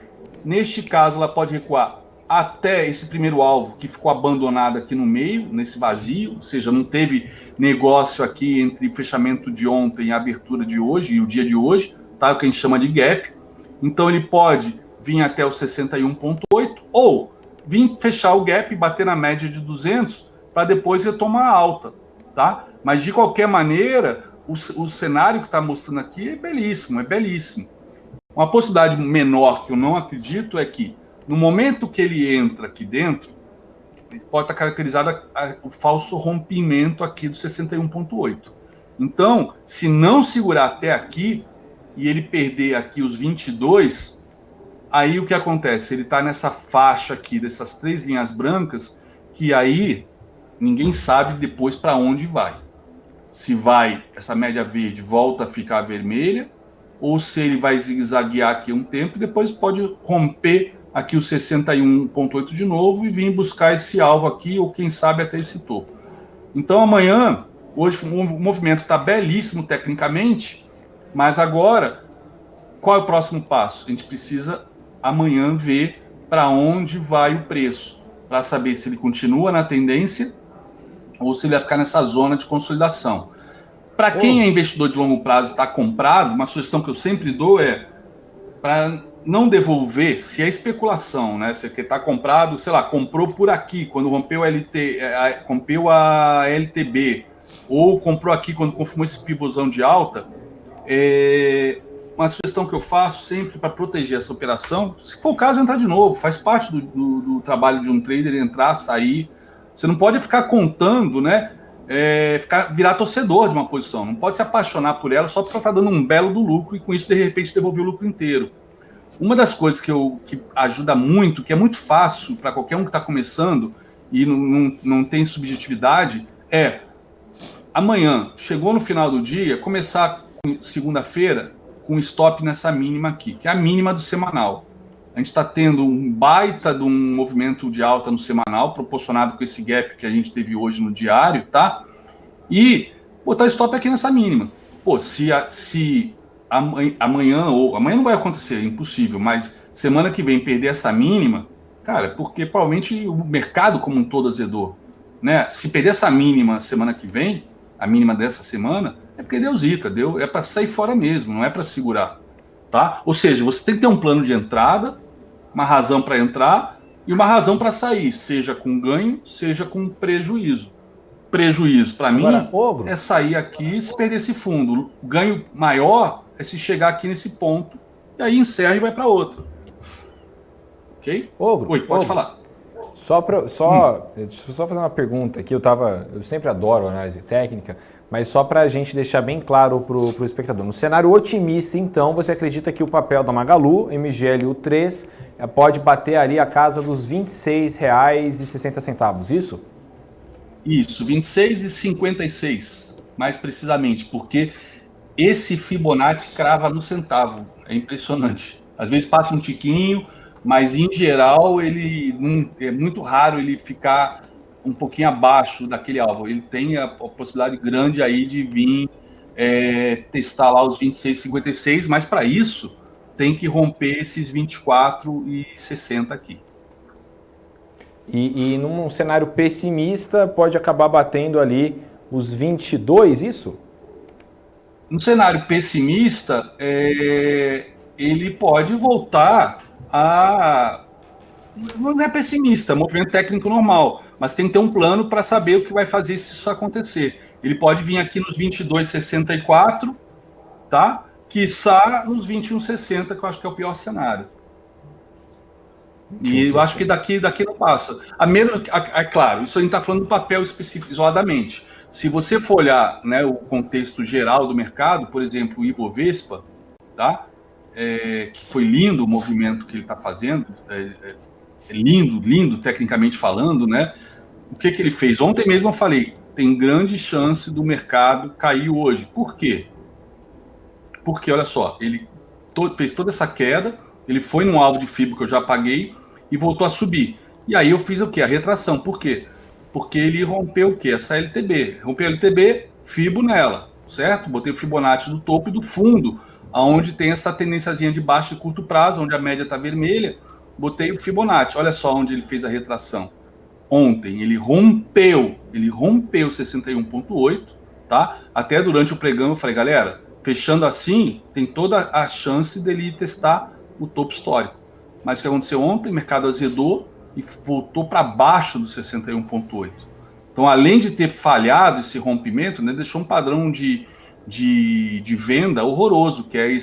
Neste caso, ela pode recuar até esse primeiro alvo, que ficou abandonado aqui no meio, nesse vazio, ou seja, não teve negócio aqui entre o fechamento de ontem e a abertura de hoje, e o dia de hoje, tá? O que a gente chama de gap. Então ele pode vir até o 61,8 ou vir fechar o gap e bater na média de 200 para depois retomar a alta, tá? Mas de qualquer maneira, o cenário que está mostrando aqui é belíssimo, é belíssimo. Uma possibilidade menor que eu não acredito é que no momento que ele entra aqui dentro, pode estar caracterizado o falso rompimento aqui do 61,8. Então, se não segurar até aqui e ele perder aqui os 22, aí o que acontece? Ele está nessa faixa aqui, dessas 3 linhas brancas, que aí ninguém sabe depois para onde vai. se essa média verde volta a ficar vermelha, ou se ele vai zigue-zaguear aqui um tempo e depois pode romper aqui o 61,8 de novo e vir buscar esse alvo aqui, ou quem sabe até esse topo. Então amanhã, hoje o movimento está belíssimo tecnicamente, mas agora, qual é o próximo passo? A gente precisa amanhã ver para onde vai o preço, para saber se ele continua na tendência ou se ele vai ficar nessa zona de consolidação. Para quem é investidor de longo prazo e está comprado, uma sugestão que eu sempre dou é para não devolver, se é especulação, né? Se está comprado, sei lá, comprou por aqui, quando rompeu a LTB, ou comprou aqui quando confirmou esse pivôzão de alta, uma sugestão que eu faço sempre para proteger essa operação, se for o caso, entrar de novo, faz parte do trabalho de um trader, entrar, sair. Você não pode ficar contando, né? Virar torcedor de uma posição, não pode se apaixonar por ela só porque ela está dando um belo do lucro e com isso, de repente, devolver o lucro inteiro. Uma das coisas que ajuda muito, que é muito fácil para qualquer um que está começando e não tem subjetividade, é amanhã, chegou no final do dia, começar segunda-feira com stop nessa mínima aqui, que é a mínima do semanal. A gente está tendo um baita de um movimento de alta no semanal, proporcionado com esse gap que a gente teve hoje no diário, tá? E botar stop aqui nessa mínima. Pô, se amanhã não vai acontecer, é impossível, mas semana que vem perder essa mínima, cara, porque provavelmente o mercado como um todo azedou, né? Se perder essa mínima semana que vem, a mínima dessa semana, é porque deu zica, é para sair fora mesmo, não é para segurar, tá? Ou seja, você tem que ter um plano de entrada, uma razão para entrar e uma razão para sair, seja com ganho, seja com prejuízo. Prejuízo, para mim, é sair aqui e se perder esse fundo. O ganho maior é se chegar aqui nesse ponto e aí encerra e vai para outro. Ok? Ogro, Oi, pode falar. Deixa eu só fazer uma pergunta aqui. Eu sempre adoro análise técnica, mas só para a gente deixar bem claro para o espectador. No cenário otimista, então, você acredita que o papel da Magalu, MGLU3, pode bater ali a casa dos R$ 26,60, isso? Isso, 26,56, mais precisamente, porque esse Fibonacci crava no centavo. É impressionante. Às vezes passa um tiquinho, mas em geral é muito raro ele ficar um pouquinho abaixo daquele alvo. Ele tem a possibilidade grande aí de vir testar lá os 26,56, mas para isso tem que romper esses 24,60 aqui. E num cenário pessimista pode acabar batendo ali os 22, isso? No cenário pessimista, ele pode voltar a... Não é pessimista, movimento técnico normal, mas tem que ter um plano para saber o que vai fazer se isso acontecer. Ele pode vir aqui nos 22,64, tá? Quiçá nos 21,60, que eu acho que é o pior cenário. E eu acho que daqui não passa. A menos, claro, isso a gente está falando do papel específico, isoladamente. Se você for olhar, né, o contexto geral do mercado, por exemplo, o Ibovespa, tá? Que foi lindo o movimento que ele está fazendo, lindo tecnicamente falando, né? O que ele fez? Ontem mesmo eu falei, tem grande chance do mercado cair hoje. Por quê? Porque, olha só, ele fez toda essa queda, ele foi num alvo de FIBO que eu já paguei e voltou a subir. E aí eu fiz o quê? A retração. Por quê? Porque ele rompeu o quê? Essa LTB. Rompeu a LTB, FIBO nela, certo? Botei o Fibonacci do topo e do fundo, onde tem essa tendênciazinha de baixo e curto prazo, onde a média está vermelha, botei o Fibonacci. Olha só onde ele fez a retração. Ontem ele rompeu 61,8, tá? Até durante o pregão eu falei, galera, fechando assim, tem toda a chance dele testar o topo histórico. Mas o que aconteceu ontem, o mercado azedou e voltou para baixo do 61,8. Então, além de ter falhado esse rompimento, né, deixou um padrão de venda horroroso, que é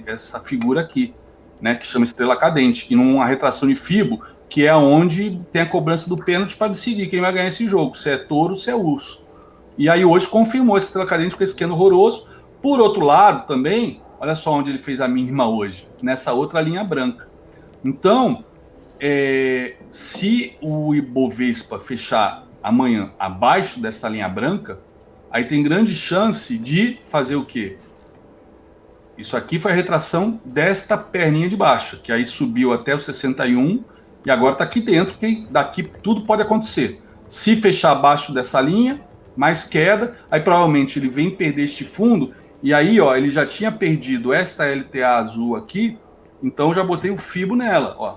essa figura aqui, né, que chama estrela cadente, e numa retração de FIBO, que é onde tem a cobrança do pênalti para decidir quem vai ganhar esse jogo, se é touro ou se é urso. E aí hoje confirmou esse estrela cadente com esse esquema horroroso. Por outro lado, também, olha só onde ele fez a mínima hoje, nessa outra linha branca. Então, se o Ibovespa fechar amanhã abaixo dessa linha branca, aí tem grande chance de fazer o quê? Isso aqui foi a retração desta perninha de baixa, que aí subiu até o 61 e agora está aqui dentro, que daqui tudo pode acontecer. Se fechar abaixo dessa linha, mais queda, aí provavelmente ele vem perder este fundo, e aí ó, ele já tinha perdido esta LTA azul aqui, então já botei o Fibo nela, ó.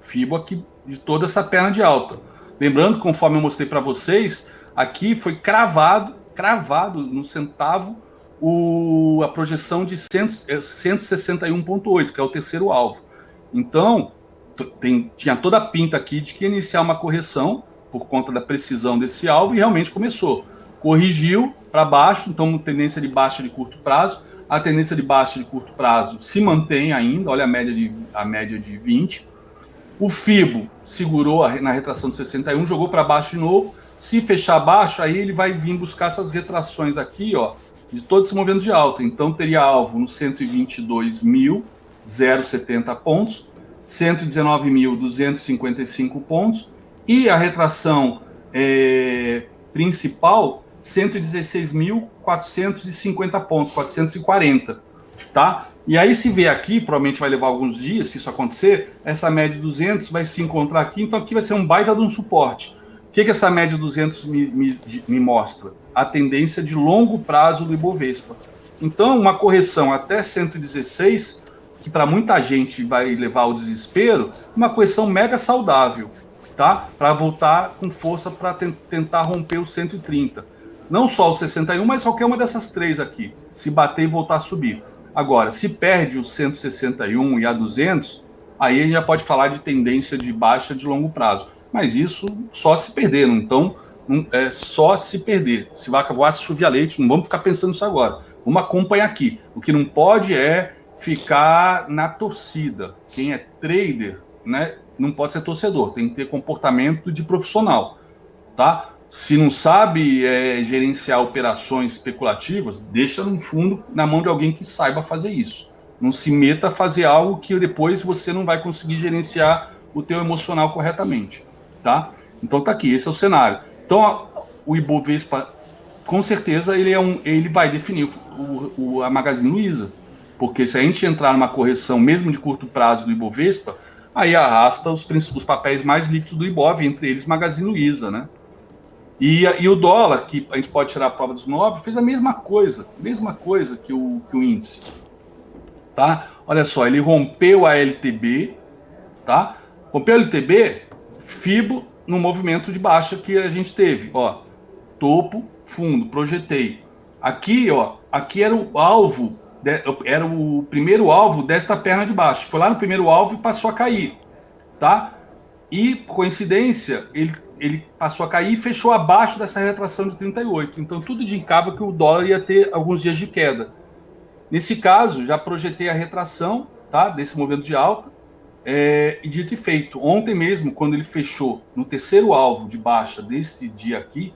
Fibo aqui de toda essa perna de alta. Lembrando, conforme eu mostrei para vocês, aqui foi cravado no centavo, a projeção de 161,8, que é o terceiro alvo. Então, tinha toda a pinta aqui de que ia iniciar uma correção por conta da precisão desse alvo e realmente começou. Corrigiu para baixo, então tendência de baixa de curto prazo. A tendência de baixa de curto prazo se mantém ainda, olha a média de 20. O Fibo segurou na retração de 61, jogou para baixo de novo. Se fechar abaixo, aí ele vai vir buscar essas retrações aqui, ó, de todo esse movimento de alta. Então teria alvo no 122.070 pontos, 119.255 pontos e a retração principal 116.450 pontos, 440, tá? E aí se vier aqui, provavelmente vai levar alguns dias, se isso acontecer, essa média de 200 vai se encontrar aqui, então aqui vai ser um baita de um suporte. O que essa média de 200 me mostra? A tendência de longo prazo do Ibovespa. Então, uma correção até 116, que para muita gente vai levar ao desespero, uma correção mega saudável, tá? Para voltar com força para tentar romper o 130. Não só o 61, mas qualquer uma dessas três aqui, se bater e voltar a subir. Agora, se perde o 161 e a 200, aí a gente já pode falar de tendência de baixa de longo prazo. Mas isso só se perder, então é só se perder. Se vaca voasse, chovia leite, não vamos ficar pensando nisso agora. Vamos acompanhar aqui. O que não pode é ficar na torcida. Quem é trader, né, não pode ser torcedor, tem que ter comportamento de profissional, tá? Se não sabe gerenciar operações especulativas, deixa no fundo na mão de alguém que saiba fazer isso. Não se meta a fazer algo que depois você não vai conseguir gerenciar o teu emocional corretamente, tá? Então tá aqui, esse é o cenário. Então o Ibovespa, com certeza, ele vai definir a Magazine Luiza, porque se a gente entrar numa correção mesmo de curto prazo do Ibovespa, aí arrasta os papéis mais líquidos do Ibov, entre eles Magazine Luiza, né? E o dólar, que a gente pode tirar a prova dos 9, fez a mesma coisa que o índice, tá? Olha só, ele rompeu a LTB, tá? Rompeu a LTB, Fibo no movimento de baixa que a gente teve, ó, topo, fundo, projetei. Aqui, ó, aqui era o alvo, era o primeiro alvo desta perna de baixo. Foi lá no primeiro alvo e passou a cair, tá? E, coincidência, ele passou a cair e fechou abaixo dessa retração de 38. Então, tudo indicava que o dólar ia ter alguns dias de queda. Nesse caso, já projetei a retração, tá, desse movimento de alta, e dito e feito. Ontem mesmo, quando ele fechou no terceiro alvo de baixa desse dia aqui,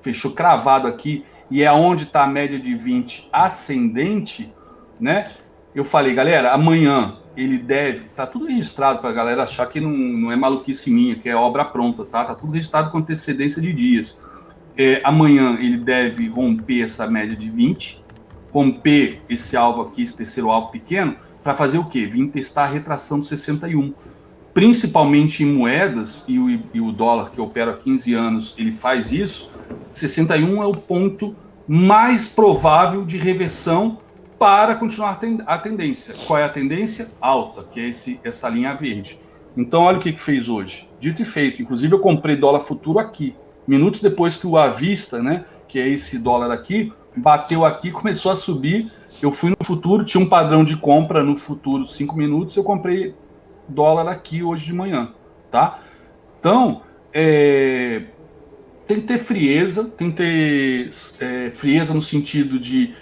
fechou cravado aqui, e é onde está a média de 20 ascendente, né? Eu falei, galera, amanhã ele deve... Tá tudo registrado para a galera achar que não é maluquice minha, que é obra pronta, tá? Tá tudo registrado com antecedência de dias. Amanhã ele deve romper essa média de 20, romper esse alvo aqui, esse terceiro alvo pequeno, para fazer o quê? Vim testar a retração de 61. Principalmente em moedas, e o dólar, que eu opero há 15 anos, ele faz isso, 61 é o ponto mais provável de reversão para continuar a tendência. Qual é a tendência? Alta, que é essa linha verde. Então, olha o que fez hoje. Dito e feito. Inclusive, eu comprei dólar futuro aqui. Minutos depois que o à vista, né, que é esse dólar aqui, bateu aqui, começou a subir. Eu fui no futuro, tinha um padrão de compra no futuro 5 minutos, eu comprei dólar aqui hoje de manhã, tá? Então, tem que ter frieza, tem que ter frieza no sentido de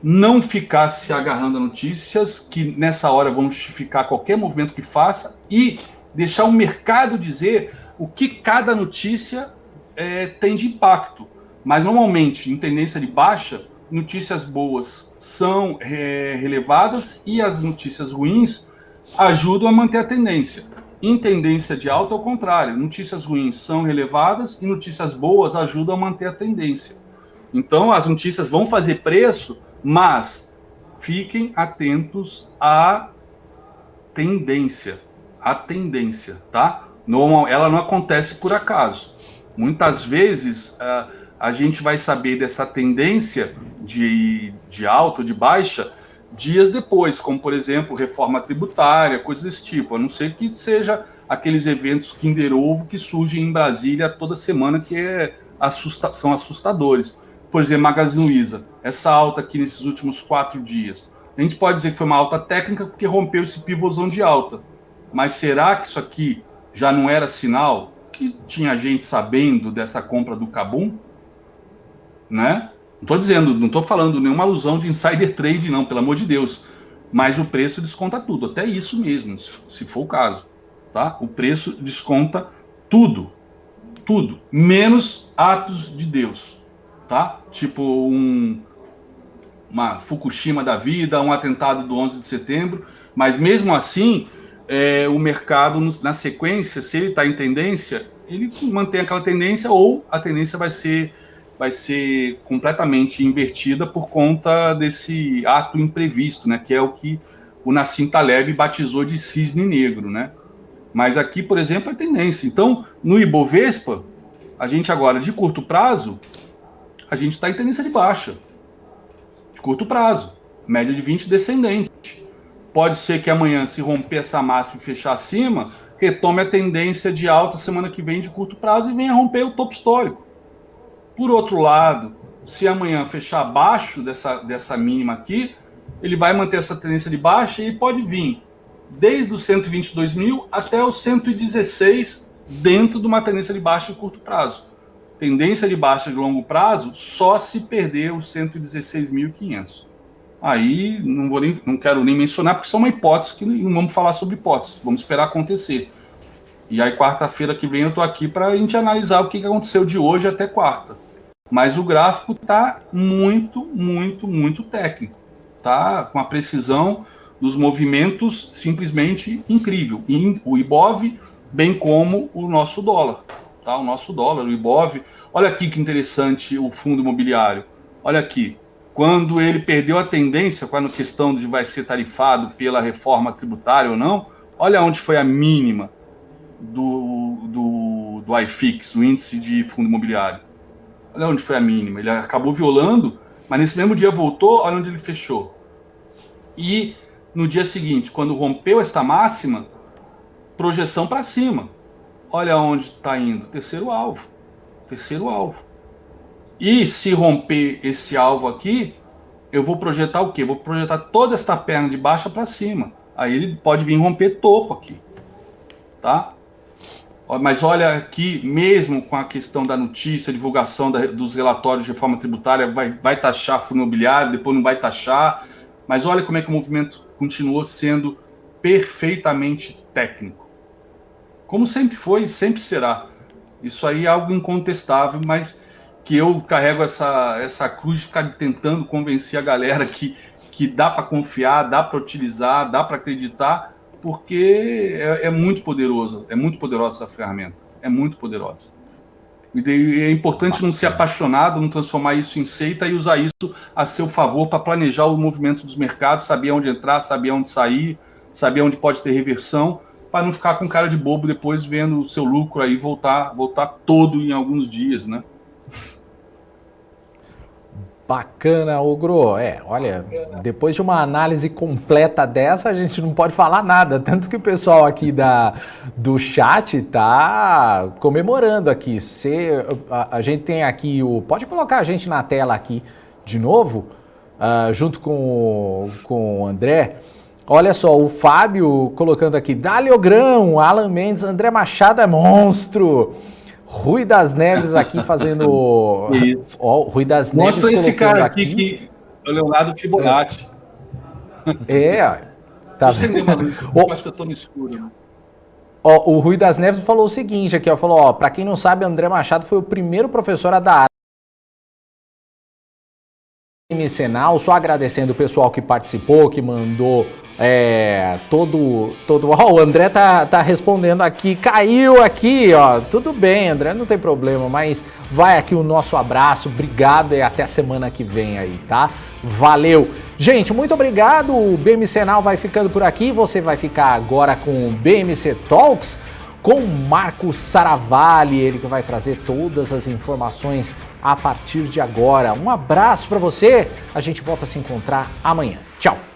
não ficar se agarrando a notícias que nessa hora vão justificar qualquer movimento que faça e deixar o mercado dizer o que cada notícia tem de impacto. Mas normalmente, em tendência de baixa, notícias boas são relevadas e as notícias ruins ajudam a manter a tendência. Em tendência de alta, ao contrário, notícias ruins são relevadas e notícias boas ajudam a manter a tendência. Então, as notícias vão fazer preço, mas fiquem atentos à tendência. A tendência, tá? Ela não acontece por acaso. Muitas vezes a gente vai saber dessa tendência de alta ou de baixa dias depois, como por exemplo reforma tributária, coisas desse tipo, a não ser que seja aqueles eventos Kinder Ovo que surgem em Brasília toda semana, que são assustadores. Por exemplo, Magazine Luiza, essa alta aqui nesses últimos 4 dias. A gente pode dizer que foi uma alta técnica porque rompeu esse pivôzão de alta. Mas será que isso aqui já não era sinal que tinha gente sabendo dessa compra do Kabum? Né? Não estou falando nenhuma alusão de insider trade, não, pelo amor de Deus. Mas o preço desconta tudo, até isso mesmo, se for o caso. Tá? O preço desconta tudo, menos atos de Deus. Tá? Tipo uma Fukushima da vida, um atentado do 11 de setembro, mas mesmo assim, o mercado, na sequência, se ele está em tendência, ele mantém aquela tendência ou a tendência vai ser completamente invertida por conta desse ato imprevisto, né, que é o que o Nassim Taleb batizou de cisne negro, né? Mas aqui, por exemplo, é tendência. Então, no Ibovespa, a gente agora, de curto prazo, a gente está em tendência de baixa. De curto prazo. Média de 20 descendente. Pode ser que amanhã, se romper essa máxima e fechar acima, retome a tendência de alta semana que vem de curto prazo e venha romper o topo histórico. Por outro lado, se amanhã fechar abaixo dessa mínima aqui, ele vai manter essa tendência de baixa e pode vir desde os 122 mil até os 116 dentro de uma tendência de baixa de curto prazo. Tendência de baixa de longo prazo só se perder os 116.500. Aí não quero nem mencionar, porque são uma hipótese que não vamos falar sobre hipótese, vamos esperar acontecer. E aí quarta-feira que vem eu estou aqui para a gente analisar o que aconteceu de hoje até quarta. Mas o gráfico está muito, muito, muito técnico. Tá com a precisão dos movimentos simplesmente incrível. E o Ibov, bem como o nosso dólar. Tá? O nosso dólar, o Ibov. Olha aqui que interessante o fundo imobiliário. Olha aqui. Quando ele perdeu a tendência, quando a questão de vai ser tarifado pela reforma tributária ou não, olha onde foi a mínima do IFIX, o índice de fundo imobiliário. Olha onde foi a mínima. Ele acabou violando, mas nesse mesmo dia voltou, olha onde ele fechou. E no dia seguinte, quando rompeu esta máxima, projeção para cima. Olha onde está indo. Terceiro alvo. E se romper esse alvo aqui, eu vou projetar o quê? Vou projetar toda esta perna de baixa para cima. Aí ele pode vir romper topo aqui. Tá? Mas olha aqui, mesmo com a questão da notícia, divulgação dos relatórios de reforma tributária, vai taxar fundo imobiliário, depois não vai taxar. Mas olha como é que o movimento continuou sendo perfeitamente técnico. Como sempre foi, sempre será. Isso aí é algo incontestável, mas que eu carrego essa cruz de ficar tentando convencer a galera que dá para confiar, dá para utilizar, dá para acreditar, porque é muito poderosa essa ferramenta, é muito poderosa. E é importante não ser apaixonado, não transformar isso em seita e usar isso a seu favor para planejar o movimento dos mercados, saber onde entrar, saber onde sair, saber onde pode ter reversão, para não ficar com cara de bobo depois vendo o seu lucro aí voltar todo em alguns dias, né? Bacana, Ogro. Olha, depois de uma análise completa dessa, a gente não pode falar nada. Tanto que o pessoal aqui do chat tá comemorando aqui. A gente tem aqui pode colocar a gente na tela aqui de novo, junto com o André. Olha só, o Fábio colocando aqui, Dali o grão, Alan Mendes, André Machado é monstro. Rui das Neves aqui fazendo... Rui das Neves mostra esse cara aqui que é o Leonardo Fibonacci. Tá vendo? Eu acho que eu tô no escuro. Né? O Rui das Neves falou o seguinte aqui, falou, para quem não sabe, André Machado foi o primeiro professor a dar BMC-Now, só agradecendo o pessoal que participou, que mandou todo... Ó, o André tá respondendo aqui, caiu aqui, ó. Tudo bem, André, não tem problema, mas vai aqui o nosso abraço, obrigado e até a semana que vem aí, tá? Valeu! Gente, muito obrigado, o BMC-Now vai ficando por aqui, você vai ficar agora com o BMC Talks, com Marcos Saravalli, ele que vai trazer todas as informações a partir de agora. Um abraço para você, a gente volta a se encontrar amanhã. Tchau!